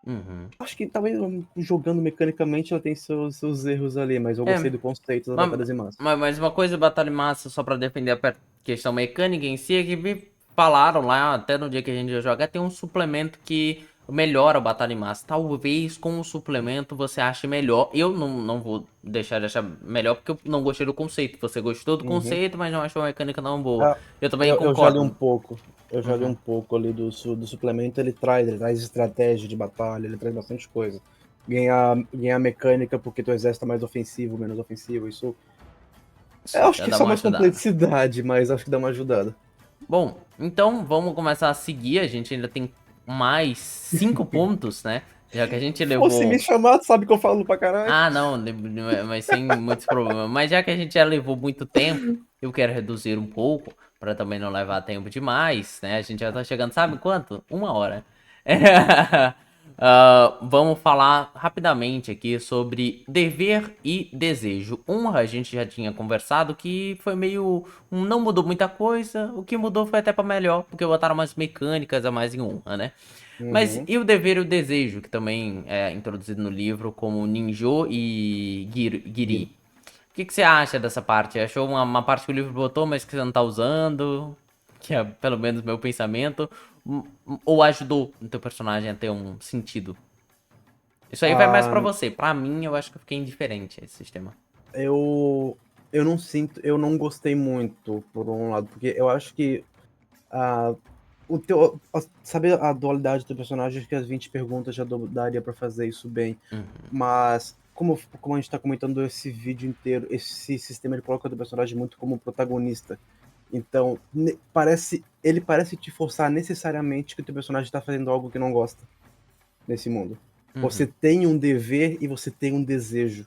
Speaker 1: Uhum.
Speaker 2: Acho que talvez jogando mecanicamente ela tem seus erros ali, mas eu
Speaker 1: É,
Speaker 2: gostei do conceito das
Speaker 1: mas,
Speaker 2: batalhas em massa.
Speaker 1: mas uma coisa, Batalha em Massa, só pra defender a questão mecânica em si, é que falaram lá, até no dia que a gente ia jogar, tem um suplemento que melhora o Batalha em Massa. Talvez com o suplemento você ache melhor. Eu não vou deixar de achar melhor porque eu não gostei do conceito. Você gostou do
Speaker 2: Uhum.
Speaker 1: conceito, mas não achou a mecânica não boa.
Speaker 2: Ah,
Speaker 1: Eu também
Speaker 2: eu já li um
Speaker 1: concordo.
Speaker 2: pouco. Eu já li um
Speaker 1: Uhum.
Speaker 2: pouco ali do suplemento, ele traz estratégia de batalha, ele traz bastante coisa. Ganhar mecânica porque teu exército é mais ofensivo, menos ofensivo, isso. Eu
Speaker 1: Isso
Speaker 2: acho
Speaker 1: já
Speaker 2: que é
Speaker 1: dá
Speaker 2: só
Speaker 1: uma
Speaker 2: mais
Speaker 1: ajudada.
Speaker 2: complexidade, mas acho que dá uma ajudada.
Speaker 1: Bom, então vamos começar a seguir. A gente ainda tem mais 5 pontos, né? Já que a gente
Speaker 2: Se me
Speaker 1: levou.
Speaker 2: chamar, tu sabe que eu falo pra caralho.
Speaker 1: Ah, não, mas sem muitos problemas. Mas já que a gente já levou muito tempo, eu quero reduzir um pouco, para também não levar tempo demais, né? A gente já tá chegando, sabe quanto? 1 hora. Vamos falar rapidamente aqui sobre dever e desejo. Honra, a gente já tinha conversado que foi meio. Não mudou muita coisa, o que mudou foi até para melhor, porque botaram umas mecânicas a mais em honra, né? Mas
Speaker 2: Uhum.
Speaker 1: e o dever e o desejo, que também é introduzido no livro como Ninjo e Giri? O que você acha dessa parte? Achou uma parte que o livro botou, mas que você não tá usando? Que é pelo menos meu pensamento. Ou ajudou o teu personagem a ter um sentido? Isso aí vai mais
Speaker 2: Ah,
Speaker 1: pra você. Pra mim, eu acho que eu fiquei indiferente a esse sistema.
Speaker 2: eu, eu não sinto, eu não gostei muito, por um lado, porque eu acho que ah, saber a dualidade do personagem, acho que as 20 perguntas já daria pra fazer isso bem.
Speaker 1: Uhum.
Speaker 2: Mas, como a gente tá comentando esse vídeo inteiro, esse sistema ele coloca o personagem muito como protagonista. Então, ele parece te forçar necessariamente que o teu personagem tá fazendo algo que não gosta nesse mundo. Você
Speaker 1: Uhum.
Speaker 2: tem um dever e você tem um desejo.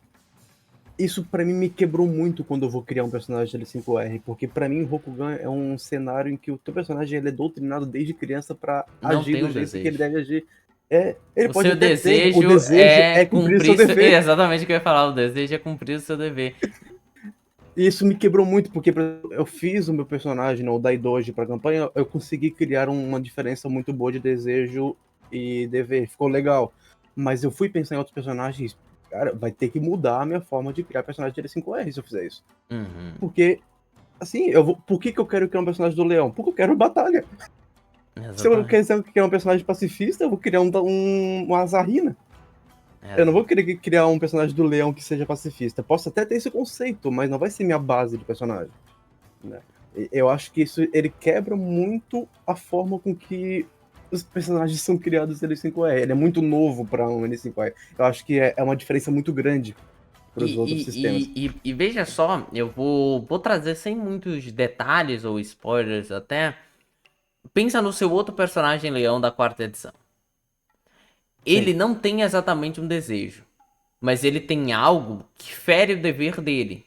Speaker 2: Isso pra mim me quebrou muito quando eu vou criar um personagem de L5R, porque pra mim Rokugan é um cenário em que o teu personagem ele é doutrinado desde criança pra
Speaker 1: Não
Speaker 2: agir
Speaker 1: tem
Speaker 2: do
Speaker 1: um
Speaker 2: jeito que ele
Speaker 1: desejo.
Speaker 2: deve agir. Ele
Speaker 1: O
Speaker 2: pode
Speaker 1: seu
Speaker 2: até ter o
Speaker 1: desejo
Speaker 2: desejo
Speaker 1: é
Speaker 2: é cumprir
Speaker 1: cumprir.
Speaker 2: seu dever.
Speaker 1: Exatamente o que eu ia falar. O desejo é cumprir o seu dever.
Speaker 2: E isso me quebrou muito, porque por exemplo, eu fiz o meu personagem, o Daidoji, pra campanha, eu consegui criar uma diferença muito boa de desejo e dever. Ficou legal. Mas eu fui pensar em outros personagens, cara, vai ter que mudar a minha forma de criar personagem de L5R se eu fizer isso.
Speaker 1: Uhum.
Speaker 2: Porque assim, por que eu quero criar um personagem do Leão? Porque eu quero batalha. Se eu
Speaker 1: Exatamente.
Speaker 2: quiser criar um personagem pacifista, eu vou criar uma Azarina. Eu não vou
Speaker 1: Exato.
Speaker 2: querer criar um personagem do Leão que seja pacifista. Posso até ter esse conceito, mas não vai ser minha base de personagem. Né? Eu acho que isso ele quebra muito a forma com que os personagens são criados no L5E. Ele é muito novo para um L5E. Eu acho que é uma diferença muito grande para os outros sistemas.
Speaker 1: E veja só, eu vou trazer sem muitos detalhes ou spoilers até. Pensa no seu outro personagem leão da quarta edição. Ele
Speaker 2: Sim,
Speaker 1: não tem exatamente um desejo, mas ele tem algo que fere o dever dele,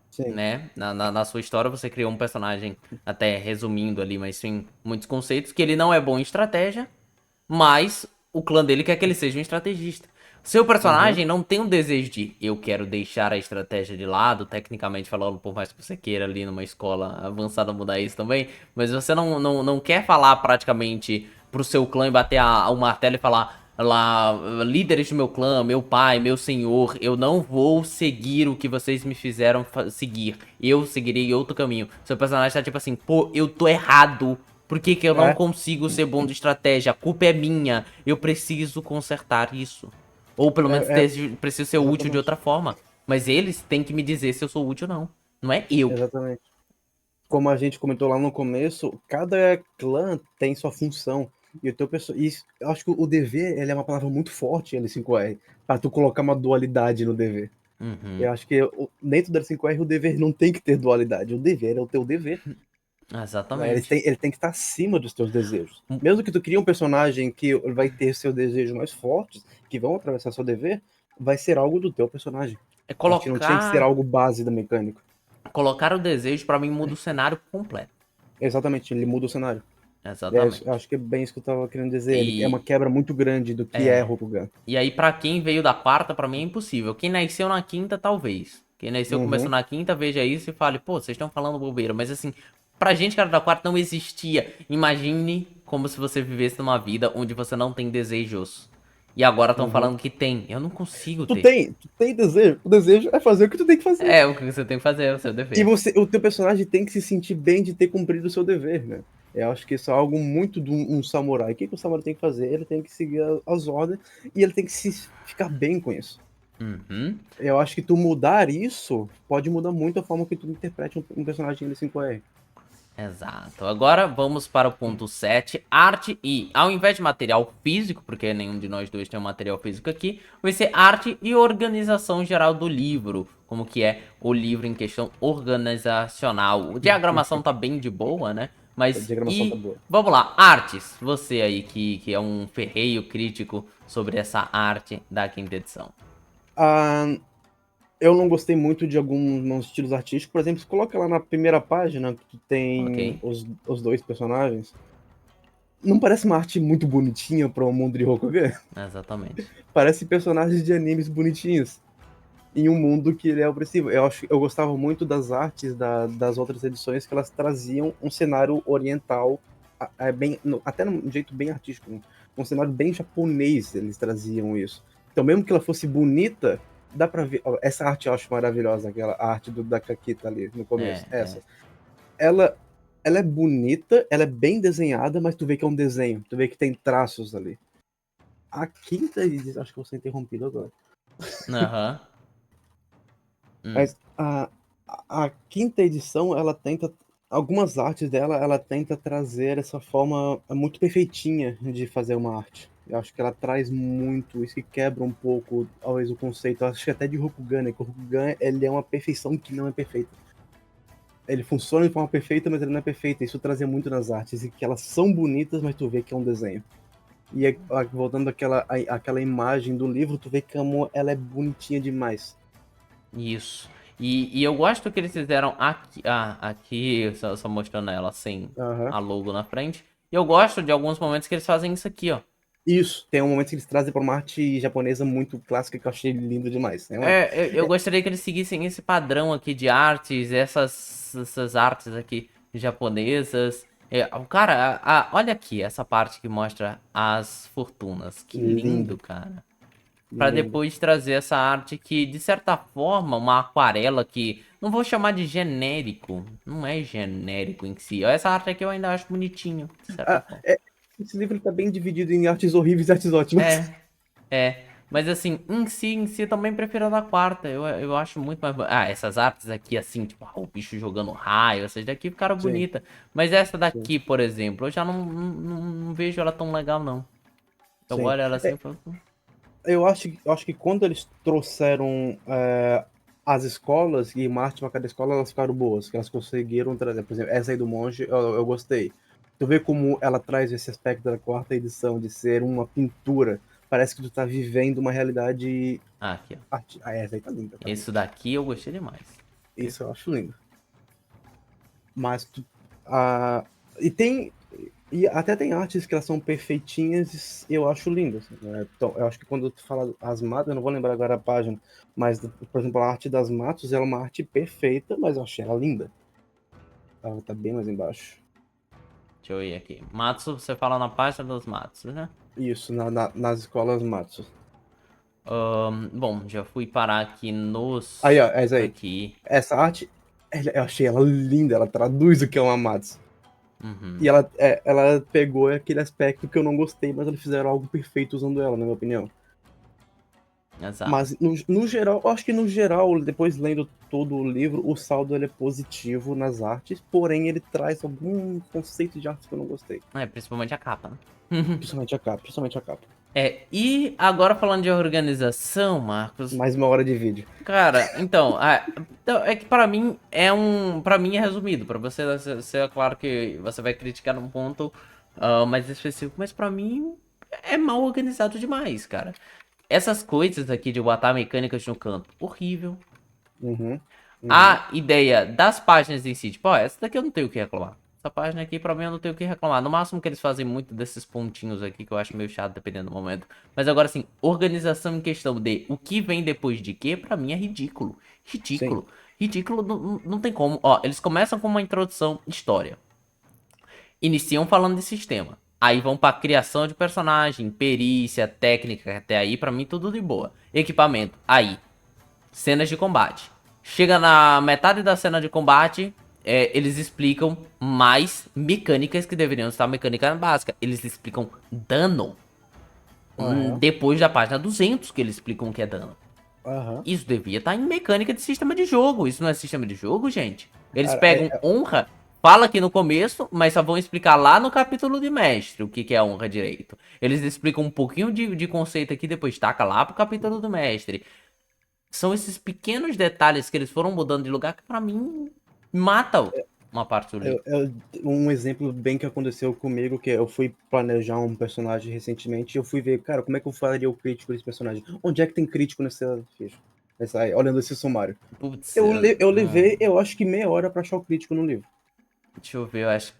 Speaker 2: sim.
Speaker 1: né? Na sua história você criou um personagem, até resumindo ali, mas sim, muitos conceitos, que ele não é bom em estratégia, mas o clã dele quer que ele seja um estrategista. Seu
Speaker 2: Uhum.
Speaker 1: personagem não tem um desejo de eu quero deixar a estratégia de lado, tecnicamente falando, por mais que você queira ali numa escola avançada mudar isso também, mas você não quer falar praticamente pro seu clã e bater o martelo e falar lá, líderes do meu clã, meu pai, meu senhor, eu não vou seguir o que vocês me fizeram seguir, eu seguirei outro caminho. Seu personagem tá tipo assim, pô, eu tô errado. Por que que eu não
Speaker 2: É,
Speaker 1: consigo ser bom de estratégia? A culpa é minha. Eu preciso consertar isso. Ou pelo menos
Speaker 2: é, é,
Speaker 1: preciso ser útil de
Speaker 2: exatamente.
Speaker 1: outra forma. Mas eles têm que me dizer se eu sou útil ou não. Não é eu.
Speaker 2: Exatamente. Como a gente comentou lá no começo, cada clã tem sua função. E o teu isso, eu acho que o dever ele é uma palavra muito forte em L5R, para tu colocar uma dualidade no dever.
Speaker 1: Uhum.
Speaker 2: Eu acho que dentro do L5R o dever não tem que ter dualidade. O dever é o teu dever. Né?
Speaker 1: Exatamente.
Speaker 2: Ele tem que estar acima dos teus desejos. Mesmo que tu crie um personagem que vai ter seus desejos mais fortes, que vão atravessar seu dever, vai ser algo do teu personagem.
Speaker 1: É
Speaker 2: Eu acho que não tinha que ser
Speaker 1: colocar.
Speaker 2: algo base da mecânica.
Speaker 1: Colocar o desejo pra mim muda o cenário completo.
Speaker 2: Exatamente, ele muda o cenário. Eu
Speaker 1: Exatamente.
Speaker 2: acho que é bem isso que eu tava querendo dizer. Ele é uma
Speaker 1: E.
Speaker 2: quebra muito grande do que é
Speaker 1: É.
Speaker 2: Rokugan.
Speaker 1: E aí, pra quem veio da quarta, pra mim é impossível. Quem nasceu na quinta, talvez. Quem nasceu começou
Speaker 2: Uhum.
Speaker 1: na quinta, veja isso e fale, pô, vocês estão falando bobeira. Mas assim, pra gente, cara, da quarta não existia. Imagine como se você vivesse numa vida onde você não tem desejos. E agora estão
Speaker 2: Uhum.
Speaker 1: falando que tem. Eu não consigo
Speaker 2: Tu
Speaker 1: ter.
Speaker 2: tem, tu tem desejo. O desejo é fazer o que tu tem que fazer.
Speaker 1: É, o que você tem que fazer, é o seu
Speaker 2: E
Speaker 1: dever.
Speaker 2: o teu personagem tem que se sentir bem de ter cumprido o seu dever, né? Eu acho que isso é algo muito de um samurai. O que o samurai tem que fazer? Ele tem que seguir as ordens e ele tem que ficar bem com isso.
Speaker 1: Uhum.
Speaker 2: Eu acho que tu mudar isso pode mudar muito a forma que tu interprete um personagem L5R.
Speaker 1: Exato. Agora vamos para o ponto 7, arte e, ao invés de material físico, porque nenhum de nós dois tem um material físico aqui, vai ser arte e organização geral do livro, como que é o livro em questão organizacional. A diagramação tá bem de boa, né?
Speaker 2: A
Speaker 1: Mas
Speaker 2: diagramação tá
Speaker 1: e
Speaker 2: boa.
Speaker 1: vamos lá, artes. Você aí que é um ferreiro crítico sobre essa arte da quinta edição.
Speaker 2: Ah, eu não gostei muito de alguns estilos artísticos. Por exemplo, se coloca lá na primeira página que tem
Speaker 1: Ok?
Speaker 2: os dois personagens. Não parece uma arte muito bonitinha para o mundo de Rokugan?
Speaker 1: Exatamente.
Speaker 2: Parece personagens de animes bonitinhos. Em um mundo que ele é opressivo. Eu gostava muito das artes das outras edições, que elas traziam um cenário oriental, bem, até num jeito bem artístico, um cenário bem japonês, eles traziam isso. Então, mesmo que ela fosse bonita, dá pra ver. Ó, essa arte eu acho maravilhosa, aquela arte da Kakita ali no começo.
Speaker 1: É.
Speaker 2: Essa. Ela, ela é bonita, ela é bem desenhada, mas tu vê que é um desenho, tu vê que tem traços ali. A quinta, acho que eu vou ser interrompido agora.
Speaker 1: Aham.
Speaker 2: Mas a quinta edição, ela tenta. Algumas artes dela, ela tenta trazer essa forma muito perfeitinha de fazer uma arte. Eu acho que ela traz muito, isso que quebra um pouco, talvez, o conceito. Eu acho que até de Rokugan, né? Que o Rokugan, ele é uma perfeição que não é perfeita. Ele funciona de forma perfeita, mas ele não é perfeito. Isso trazia muito nas artes, e que elas são bonitas, mas tu vê que é um desenho. E voltando àquela imagem do livro, tu vê como ela é bonitinha demais.
Speaker 1: Isso. E eu gosto que eles fizeram aqui, aqui só mostrando ela sem
Speaker 2: Aham.
Speaker 1: a logo na frente. E eu gosto de alguns momentos que eles fazem isso aqui, ó.
Speaker 2: Isso, tem um momento que eles trazem para uma arte japonesa muito clássica que eu achei lindo demais, realmente.
Speaker 1: Eu gostaria que eles seguissem esse padrão aqui de artes, essas artes aqui japonesas. Cara, olha aqui essa parte que mostra as fortunas. Que lindo,
Speaker 2: Lindo,
Speaker 1: cara. Pra
Speaker 2: lindo.
Speaker 1: depois trazer essa arte que, de certa forma, uma aquarela que não vou chamar de genérico, não é genérico em si. Essa arte aqui eu ainda acho bonitinho, de certa
Speaker 2: Ah,
Speaker 1: forma.
Speaker 2: esse livro tá bem dividido em artes horríveis e artes ótimas.
Speaker 1: É, é. Mas assim, em si eu também prefiro a da quarta. Eu acho muito mais. Essas artes aqui, assim, tipo, o bicho jogando raio, essas daqui ficaram
Speaker 2: Sim,
Speaker 1: bonitas. Mas essa
Speaker 2: sim,
Speaker 1: daqui, por exemplo, eu já não vejo ela tão legal, não. Eu
Speaker 2: sim.
Speaker 1: olho ela assim e falo.
Speaker 2: Eu acho que quando eles trouxeram as escolas e uma arte para cada escola, elas ficaram boas, que elas conseguiram trazer. Por exemplo, essa aí do monge, eu gostei. Tu vê como ela traz esse aspecto da quarta edição de ser uma pintura. Parece que tu tá vivendo uma realidade.
Speaker 1: Aqui, ó.
Speaker 2: Essa aí tá linda também.
Speaker 1: Isso daqui eu gostei demais.
Speaker 2: Isso eu acho lindo. Mas ah, e tem e até tem artes que elas são perfeitinhas e eu acho lindas, né? Então, eu acho que quando tu fala as matas, eu não vou lembrar agora a página, mas por exemplo, a arte das matas, ela é uma arte perfeita, mas eu achei ela linda. Ela tá bem mais embaixo.
Speaker 1: Deixa eu ir aqui. Matsu, você fala na página dos Matsu, né?
Speaker 2: Isso, nas escolas matos.
Speaker 1: Bom, já fui parar aqui
Speaker 2: Aí,
Speaker 1: nos.
Speaker 2: ó, essa aí.
Speaker 1: Aqui.
Speaker 2: Essa arte, eu achei ela linda, ela traduz o que é uma matsu. E
Speaker 1: Uhum,
Speaker 2: ela pegou aquele aspecto que eu não gostei, mas eles fizeram algo perfeito usando ela, na minha opinião.
Speaker 1: exato.
Speaker 2: Mas, no geral, eu acho que no geral, depois lendo todo o livro, o saldo ele é positivo nas artes, porém ele traz algum conceito de arte que eu não gostei.
Speaker 1: Principalmente a capa, né?
Speaker 2: Principalmente a capa, principalmente a capa.
Speaker 1: E agora falando de organização, Marcos.
Speaker 2: Mais uma hora de vídeo.
Speaker 1: Cara, então, é que pra mim pra mim é resumido. Pra você é claro que você vai criticar num ponto mais específico, mas pra mim é mal organizado demais, cara. Essas coisas aqui de botar mecânicas no canto, horrível.
Speaker 2: Uhum, uhum,
Speaker 1: A ideia das páginas em si, tipo, ó, essa daqui eu não tenho o que reclamar. Essa página aqui, pra mim, eu não tenho o que reclamar. No máximo que eles fazem muito desses pontinhos aqui, que eu acho meio chato, dependendo do momento. Mas agora, assim, organização em questão de o que vem depois de quê, pra mim é ridículo.
Speaker 2: sim.
Speaker 1: Ridículo. Ridículo, não tem como. Ó, eles começam com uma introdução, história. Iniciam falando de sistema. Aí vão pra criação de personagem, perícia, técnica, até aí, pra mim, tudo de boa. Equipamento, aí. Cenas de combate. Chega na metade da cena de combate, eles explicam mais mecânicas que deveriam estar mecânica básica. Eles explicam dano.
Speaker 2: Aham,
Speaker 1: Depois da página 200 que eles explicam o que é dano.
Speaker 2: aham.
Speaker 1: Isso devia estar em mecânica de sistema de jogo. Isso não é sistema de jogo, gente. Eles
Speaker 2: Cara,
Speaker 1: pegam honra. fala aqui no começo, mas só vão explicar lá no capítulo de mestre o que, que é honra direito. Eles explicam um pouquinho de conceito aqui, depois taca lá pro capítulo do mestre. São esses pequenos detalhes que eles foram mudando de lugar que pra mim matam uma parte do livro.
Speaker 2: Um exemplo bem que aconteceu comigo, que eu fui planejar um personagem recentemente, e eu fui ver, cara, como é que eu faria o crítico desse personagem? Onde é que tem crítico nessa ficha? Olhando esse sumário.
Speaker 1: Putz,
Speaker 2: Eu levei, eu acho que meia hora pra achar o crítico no livro.
Speaker 1: deixa eu ver, eu acho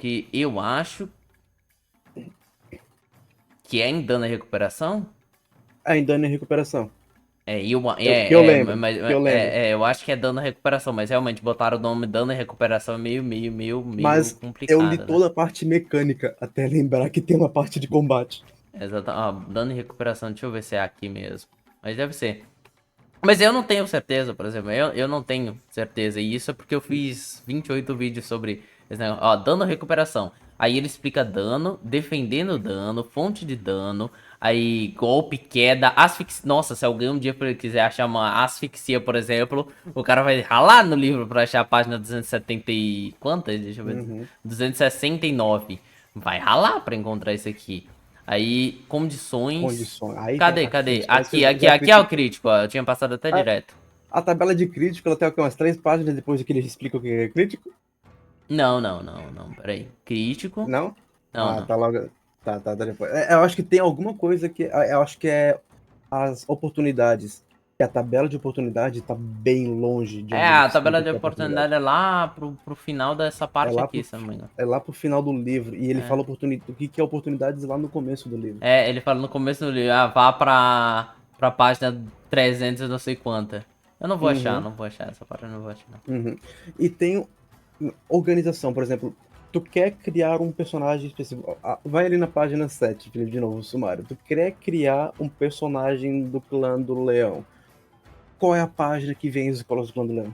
Speaker 1: que é em dano e recuperação.
Speaker 2: Ainda em recuperação. Que eu lembro,
Speaker 1: Mas
Speaker 2: que eu lembro.
Speaker 1: eu acho que é dano e recuperação, mas realmente botaram o nome dano e recuperação é meio
Speaker 2: Mas eu li
Speaker 1: complicado, né?
Speaker 2: toda a parte mecânica até lembrar que tem uma parte de combate.
Speaker 1: Exato. Ó, dano e recuperação, deixa eu ver se é aqui mesmo. Mas deve ser. Mas eu não tenho certeza, por exemplo. Eu não tenho certeza. E isso é porque eu fiz 28 vídeos sobre esse negócio. Ó, dano e recuperação. Aí ele explica dano, defendendo dano, fonte de dano. Aí golpe, queda, asfixia. Nossa, se alguém um dia quiser achar uma asfixia, por exemplo, o cara vai ralar no livro pra achar a página 270 e... Quantas? Deixa eu ver.
Speaker 2: Uhum.
Speaker 1: 269. Vai ralar pra encontrar isso aqui. Aí, condições.
Speaker 2: Condições. Aí vem
Speaker 1: Cadê?
Speaker 2: a
Speaker 1: Cadê?
Speaker 2: crítica. Aí você vê a
Speaker 1: Aqui é o
Speaker 2: crítica.
Speaker 1: crítico, ó. Eu tinha passado até direto.
Speaker 2: A tabela de crítico, ela tem o quê? Umas 3 páginas depois que ele explica o que é crítico?
Speaker 1: Não. Peraí. Crítico?
Speaker 2: Não?
Speaker 1: Não,
Speaker 2: Ah,
Speaker 1: não.
Speaker 2: tá logo. Tá depois. Eu acho que tem alguma coisa que. Eu acho que é as oportunidades. Que a tabela de oportunidade tá bem longe de
Speaker 1: É,
Speaker 2: onde ele
Speaker 1: a
Speaker 2: te
Speaker 1: tabela
Speaker 2: explica o
Speaker 1: de
Speaker 2: que é oportunidade.
Speaker 1: oportunidade é lá pro final dessa
Speaker 2: É
Speaker 1: parte
Speaker 2: lá
Speaker 1: aqui,
Speaker 2: pro,
Speaker 1: se eu não me engano.
Speaker 2: é lá pro final do livro. E ele
Speaker 1: É.
Speaker 2: fala o que é oportunidades lá no começo do livro.
Speaker 1: É, ele fala no começo do livro, vá pra página 300 e não sei quanta. Eu não vou achar,
Speaker 2: Uhum,
Speaker 1: não vou achar. Essa parte eu não vou achar, não.
Speaker 2: uhum. E tem organização, por exemplo. Tu quer criar um personagem específico. Vai ali na página 7, Felipe, de novo, o sumário. Tu quer criar um personagem do clã do leão. Qual é a página que vem as escolas do clã do leão?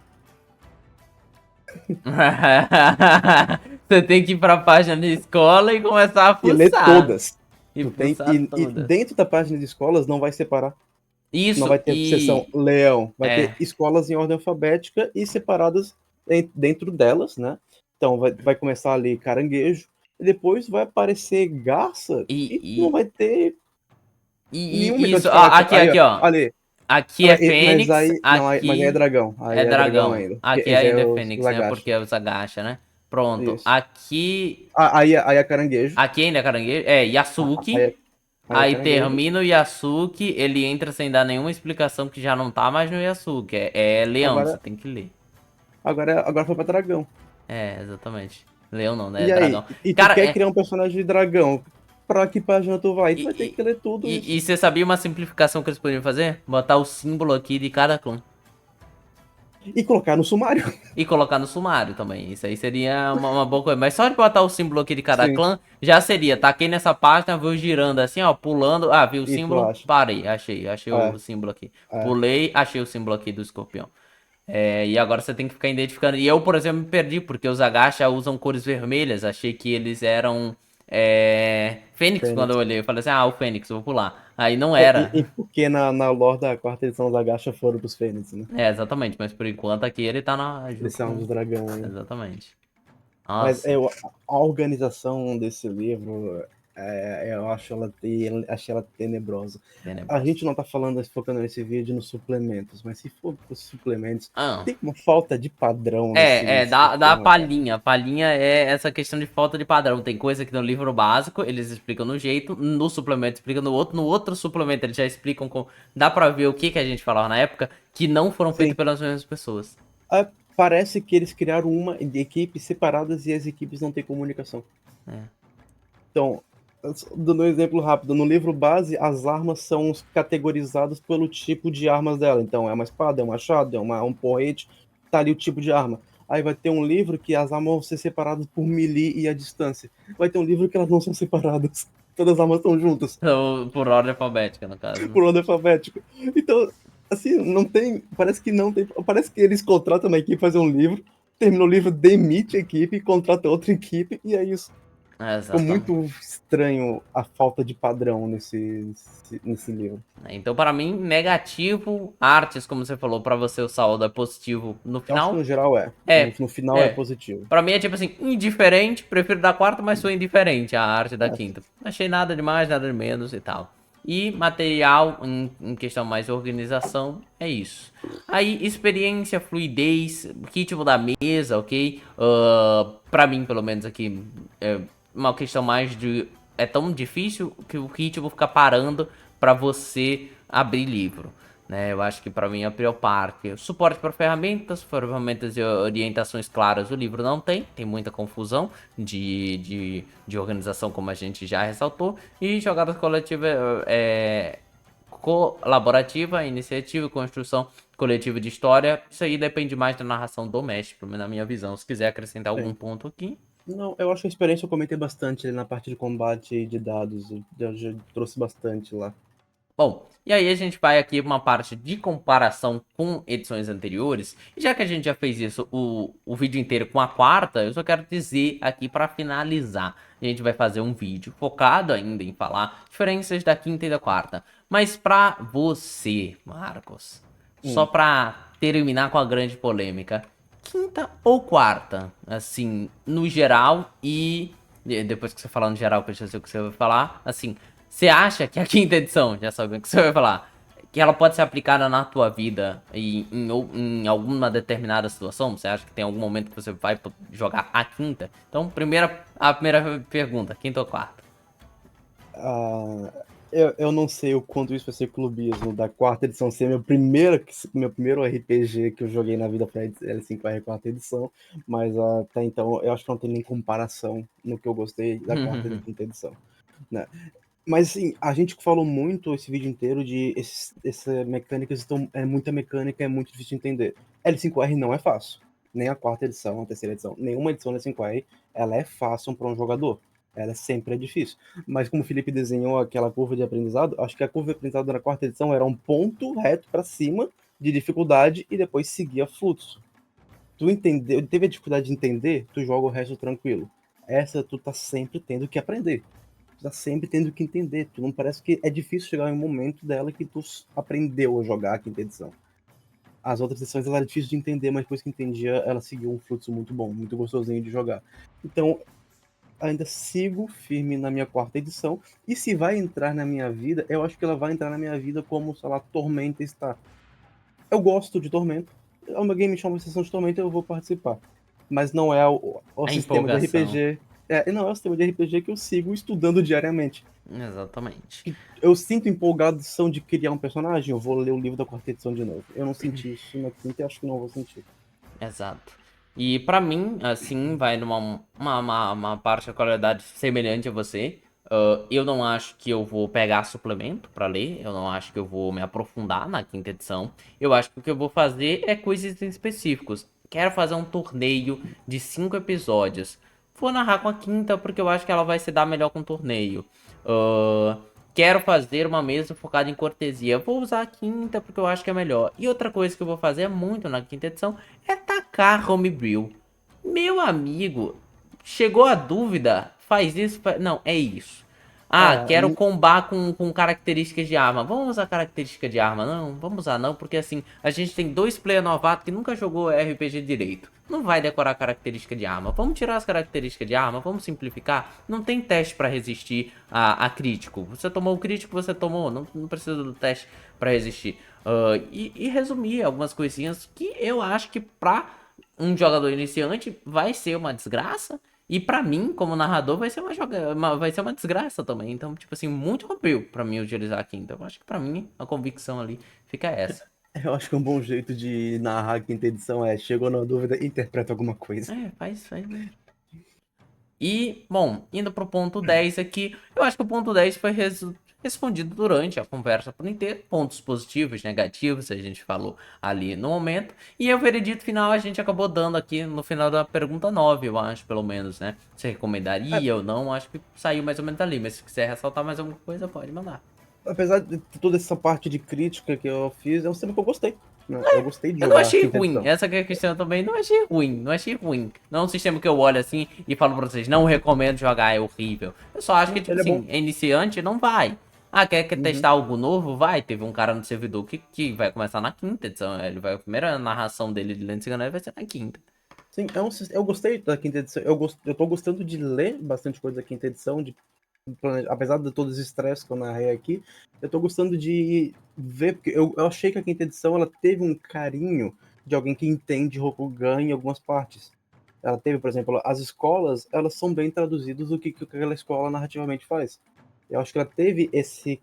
Speaker 1: Você tem que ir pra página de escola e começar a
Speaker 2: E ler
Speaker 1: fuçar.
Speaker 2: todas.
Speaker 1: E
Speaker 2: Tu tem,
Speaker 1: fuçar
Speaker 2: e
Speaker 1: todas.
Speaker 2: dentro da página de escolas não vai separar. Não vai
Speaker 1: Isso,
Speaker 2: ter seção leão. Vai ter
Speaker 1: É.
Speaker 2: escolas em ordem alfabética e separadas dentro delas, né? Então vai começar ali caranguejo. E depois vai aparecer garça e não
Speaker 1: E,
Speaker 2: vai ter nenhum
Speaker 1: isso,
Speaker 2: mecânico de
Speaker 1: ó,
Speaker 2: caráter. Aí,
Speaker 1: aqui, ó.
Speaker 2: ali.
Speaker 1: Aqui é
Speaker 2: Mas
Speaker 1: Fênix,
Speaker 2: aí. Não, mas aí é
Speaker 1: aqui
Speaker 2: dragão. Aí
Speaker 1: é
Speaker 2: é dragão
Speaker 1: dragão.
Speaker 2: ainda. Porque
Speaker 1: Aqui
Speaker 2: esse é
Speaker 1: ainda é
Speaker 2: os
Speaker 1: Fênix, né?
Speaker 2: agacha.
Speaker 1: Porque é os agacha, né? Pronto.
Speaker 2: Isso.
Speaker 1: Aqui.
Speaker 2: Aí é caranguejo.
Speaker 1: Aqui ainda é caranguejo. É,
Speaker 2: Aí
Speaker 1: Yasuki.
Speaker 2: é, aí é
Speaker 1: Aí
Speaker 2: caranguejo.
Speaker 1: termina o Yasuki, ele entra sem dar nenhuma explicação que já não tá mais no Yasuki. É leão, você
Speaker 2: Agora,
Speaker 1: tem que ler.
Speaker 2: agora foi pra dragão.
Speaker 1: É, exatamente. Leão não, né? É
Speaker 2: E aí?
Speaker 1: dragão.
Speaker 2: E tu
Speaker 1: Cara,
Speaker 2: quer criar um personagem de dragão? Pra que página tu vai? Tu vai ter
Speaker 1: e,
Speaker 2: que ler tudo
Speaker 1: e
Speaker 2: isso.
Speaker 1: você sabia uma simplificação que eles poderiam fazer? Botar o símbolo aqui de cada clã.
Speaker 2: E colocar no sumário.
Speaker 1: E colocar no sumário também. Isso aí seria uma boa coisa. Mas só de botar o símbolo aqui de cada
Speaker 2: Sim.
Speaker 1: clã, já seria. Taquei nessa página, vou girando assim, ó, pulando. Ah, vi o
Speaker 2: E tu
Speaker 1: símbolo,
Speaker 2: acha?
Speaker 1: parei. Achei o
Speaker 2: É,
Speaker 1: símbolo aqui.
Speaker 2: é.
Speaker 1: Pulei, achei o símbolo aqui do escorpião. É, e agora você tem que ficar identificando. E eu, por exemplo, me perdi, porque os Agacha usam cores vermelhas. Achei que eles eram Fênix quando eu
Speaker 2: Fênix.
Speaker 1: olhei. Eu falei assim, o Fênix, vou pular. Aí não
Speaker 2: E
Speaker 1: era.
Speaker 2: porque na lore da quarta edição os Agacha foram dos Fênix, né?
Speaker 1: É, exatamente. Mas por enquanto aqui ele tá
Speaker 2: Eles
Speaker 1: junto
Speaker 2: são
Speaker 1: com.
Speaker 2: dos dragão ainda.
Speaker 1: Exatamente.
Speaker 2: Mas
Speaker 1: Nossa,
Speaker 2: a organização desse livro, eu achei ela tenebrosa. A
Speaker 1: tenebroso.
Speaker 2: gente não tá falando, focando nesse vídeo nos suplementos, mas se for os suplementos,
Speaker 1: Ah,
Speaker 2: tem uma falta de padrão nesse
Speaker 1: dá a
Speaker 2: sistema, cara.
Speaker 1: palhinha. A palhinha é essa questão de falta de padrão. Tem coisa que no livro básico eles explicam no jeito, no suplemento explica no outro suplemento eles já explicam com. Dá pra ver o que, que a gente falava na época que não foram feitos
Speaker 2: Sim.
Speaker 1: pelas mesmas pessoas.
Speaker 2: Parece que eles criaram uma de equipes separadas e as equipes não têm comunicação.
Speaker 1: É.
Speaker 2: Então, dando um exemplo rápido, no livro base, as armas são categorizadas pelo tipo de armas dela. Então, é uma espada, é um machado, um porrete, tá ali o tipo de arma. Aí vai ter um livro que as armas vão ser separadas por melee e a distância. Vai ter um livro que elas não são separadas. Todas as armas estão juntas,
Speaker 1: Então, por ordem alfabética, no caso, né?
Speaker 2: por ordem alfabética. Então, assim, não tem. Parece que não tem. Parece que eles contratam uma equipe fazer um livro, termina o livro, demite a equipe, contrata outra equipe, e é isso. Ficou
Speaker 1: Exatamente.
Speaker 2: muito estranho a falta de padrão nesse livro.
Speaker 1: Então, para mim, negativo. Artes, como você falou, para você o saldo é positivo no
Speaker 2: Eu acho que
Speaker 1: final.
Speaker 2: no geral é.
Speaker 1: É,
Speaker 2: No final é
Speaker 1: é.
Speaker 2: positivo.
Speaker 1: Pra mim é tipo assim, indiferente, prefiro da quarta, mas sou indiferente à arte da
Speaker 2: É,
Speaker 1: quinta. Não achei nada de mais, nada de menos e tal. E material, em questão mais de organização, é isso. Aí, experiência, fluidez, ritmo da mesa, ok? Pra mim, pelo menos aqui, é uma questão mais de. É tão difícil que o ritmo fica parando pra você abrir livro. Né? Eu acho que para mim é a pior parte. Suporte para ferramentas e orientações claras o livro não tem, tem muita confusão de organização, como a gente já ressaltou, e jogadas coletivas, colaborativa, iniciativa e construção coletiva de história. Isso aí depende mais da narração do mestre, pelo menos na minha visão. Se quiser acrescentar algum
Speaker 2: sim.
Speaker 1: ponto aqui.
Speaker 2: Não, eu acho que a experiência eu comentei bastante ali na parte de combate de dados. Eu já trouxe bastante lá.
Speaker 1: Bom, e aí a gente vai aqui para uma parte de comparação com edições anteriores. E já que a gente já fez isso o vídeo inteiro com a quarta, eu só quero dizer aqui para finalizar. A gente vai fazer um vídeo focado ainda em falar diferenças da quinta e da quarta. Mas para você, Marcos, só
Speaker 2: Hum.
Speaker 1: para terminar com a grande polêmica, quinta ou quarta? Assim, no geral e depois que você falar no geral, que eu já sei o que você vai falar, assim, você acha que a quinta edição, já sabe o que você vai falar, que ela pode ser aplicada na tua vida em alguma determinada situação? Você acha que tem algum momento que você vai jogar a quinta? Então, a primeira pergunta, quinta ou quarta?
Speaker 2: Ah, eu não sei o quanto isso vai ser clubismo da quarta edição ser meu primeiro RPG que eu joguei na vida foi L5R quarta edição, mas até então eu acho que não tem nem comparação no que eu gostei da quarta e da quinta edição, né? Mas assim, a gente falou muito esse vídeo inteiro de essa mecânicas estão é muita mecânica, é muito difícil de entender. L5R não é fácil, nem a quarta edição, a terceira edição, nenhuma edição da L5R, ela é fácil para um jogador. Ela sempre é difícil. Mas como o Felipe desenhou aquela curva de aprendizado, acho que a curva de aprendizado na quarta edição era um ponto reto para cima de dificuldade e depois seguia fluxo. Tu entendeu, teve a dificuldade de entender, tu joga o resto tranquilo. Essa tu tá sempre tendo que aprender. Tu tá sempre tendo que entender. Tu não parece que é difícil chegar em um momento dela que tu aprendeu a jogar a quinta edição. As outras edições ela era difícil de entender, mas depois que entendia, ela seguiu um fluxo muito bom, muito gostosinho de jogar. Então, ainda sigo firme na minha quarta edição. E se vai entrar na minha vida, eu acho que ela vai entrar na minha vida como, sei lá, Tormenta está. Eu gosto de Tormenta. O meu game chama sessão de Tormenta, eu vou participar. Mas não é o
Speaker 1: A
Speaker 2: sistema de
Speaker 1: empolgação.
Speaker 2: RPG. Não é o sistema de RPG que eu sigo estudando diariamente.
Speaker 1: Exatamente.
Speaker 2: Eu sinto empolgação de criar um personagem, eu vou ler o livro da quarta edição de novo. Eu não senti isso na quinta e acho que não vou sentir.
Speaker 1: Exato. E pra mim, assim, vai numa uma particularidade semelhante a você. Eu não acho que eu vou pegar suplemento pra ler. Eu não acho que eu vou me aprofundar na quinta edição. Eu acho que o que eu vou fazer é coisas específicos. Quero fazer um torneio de 5 episódios. Vou narrar com a quinta porque eu acho que ela vai se dar melhor com o torneio. Ah, quero fazer uma mesa focada em cortesia. Vou usar a quinta porque eu acho que é melhor. E outra coisa que eu vou fazer muito na quinta edição é tacar homebrew. Meu amigo, chegou a dúvida? Faz isso? Não, é isso. Ah,
Speaker 2: É,
Speaker 1: quero combar com características de arma. Vamos usar característica de arma? Não, vamos usar não, porque assim, a gente tem dois player novatos que nunca jogou RPG direito. Não vai decorar característica de arma. Vamos tirar as características de arma, vamos simplificar. Não tem teste pra resistir a crítico. Você tomou o crítico, você tomou. Não precisa do teste pra resistir. E resumir algumas coisinhas que eu acho que pra um jogador iniciante vai ser uma desgraça. E pra mim, como narrador, vai ser vai ser uma desgraça também. Então, tipo assim, muito rompiu pra mim utilizar aqui. Então, eu acho que pra mim, a convicção ali fica essa.
Speaker 2: eu acho que um bom jeito de narrar a quinta edição é chegou na dúvida, interpreta alguma coisa.
Speaker 1: É, faz mesmo. E, bom, indo pro ponto 10 aqui, eu acho que o ponto 10 foi respondido durante a conversa por inteiro. Pontos positivos, negativos, a gente falou ali no momento. E o veredito final a gente acabou dando aqui no final da pergunta 9, eu acho, pelo menos, né? Você
Speaker 2: É,
Speaker 1: recomendaria ou não? Acho que saiu mais ou menos ali, mas se quiser ressaltar mais alguma coisa, pode mandar.
Speaker 2: apesar de toda essa parte de crítica que eu fiz, é um sistema que eu gostei. Né? Eu gostei de
Speaker 1: Eu não
Speaker 2: jogar
Speaker 1: achei
Speaker 2: quinta
Speaker 1: ruim.
Speaker 2: edição.
Speaker 1: Essa que é a questão também. Não achei ruim. Não achei ruim. Não é um sistema que eu olho assim e falo pra vocês, não recomendo jogar, é horrível. Eu só acho que,
Speaker 2: Não,
Speaker 1: tipo
Speaker 2: ele é bom.
Speaker 1: assim, é iniciante, não vai. Ah, quer
Speaker 2: Uhum.
Speaker 1: testar algo novo? Vai. Teve um cara no servidor que vai começar na quinta edição. Ele vai, a primeira narração dele de Lenda Enganosa vai ser na quinta.
Speaker 2: Sim, eu gostei da quinta edição. Eu tô gostando de ler bastante coisa da quinta edição, apesar de todos os estresses que eu narrei aqui, eu tô gostando de ver, porque eu achei que a quinta edição ela teve um carinho de alguém que entende Rokugan em algumas partes. Ela teve, por exemplo, as escolas, elas são bem traduzidas do que aquela escola narrativamente faz. Eu acho que ela teve esse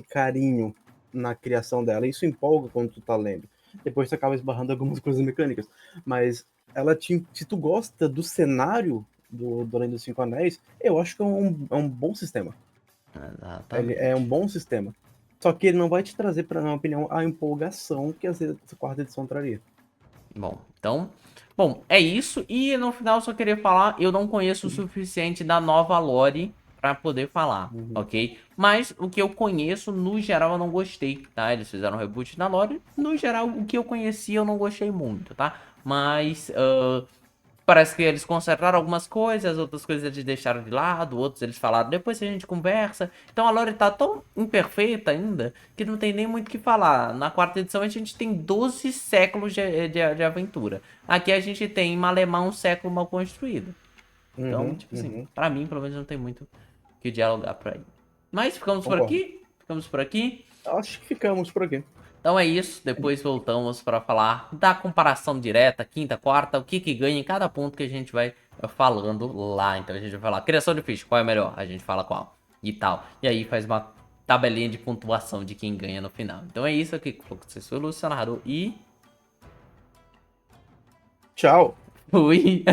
Speaker 2: carinho na criação dela. Isso empolga quando tu tá lendo. Depois tu acaba esbarrando algumas coisas mecânicas. Mas se tu gosta do cenário do Além dos Cinco Anéis, eu acho que é um bom sistema. Ele é um
Speaker 1: Exatamente.
Speaker 2: bom sistema. Só que ele não vai te trazer, para minha opinião, a empolgação que a quarta edição traria.
Speaker 1: Bom, então. Bom, é isso. E no final eu só queria falar, eu não conheço o suficiente da nova lore pra poder falar,
Speaker 2: Uhum.
Speaker 1: ok? Mas o que eu conheço, no geral, eu não gostei, tá? Eles fizeram um reboot na lore. No geral, o que eu conheci, eu não gostei muito, tá? Mas parece que eles consertaram algumas coisas, outras coisas eles deixaram de lado, outros eles falaram, depois a gente conversa. Então a lore tá tão imperfeita ainda que não tem nem muito o que falar. Na quarta edição a gente tem 12 séculos de aventura. Aqui a gente tem Malemar um século mal construído. Então,
Speaker 2: Uhum,
Speaker 1: tipo assim,
Speaker 2: uhum.
Speaker 1: pra mim, pelo menos, não tem muito o que dialogar por aí. Mas ficamos por
Speaker 2: Concordo.
Speaker 1: aqui. Ficamos por aqui.
Speaker 2: Acho que ficamos por aqui.
Speaker 1: Então é isso, depois voltamos para falar da comparação direta, quinta, quarta, o que que ganha em cada ponto que a gente vai falando lá. Então a gente vai falar criação de ficha, qual é melhor? A gente fala qual e tal. E aí faz uma tabelinha de pontuação de quem ganha no final. Então é isso aqui, vocês foi o Lúcio Narrador e
Speaker 2: Tchau.
Speaker 1: fui!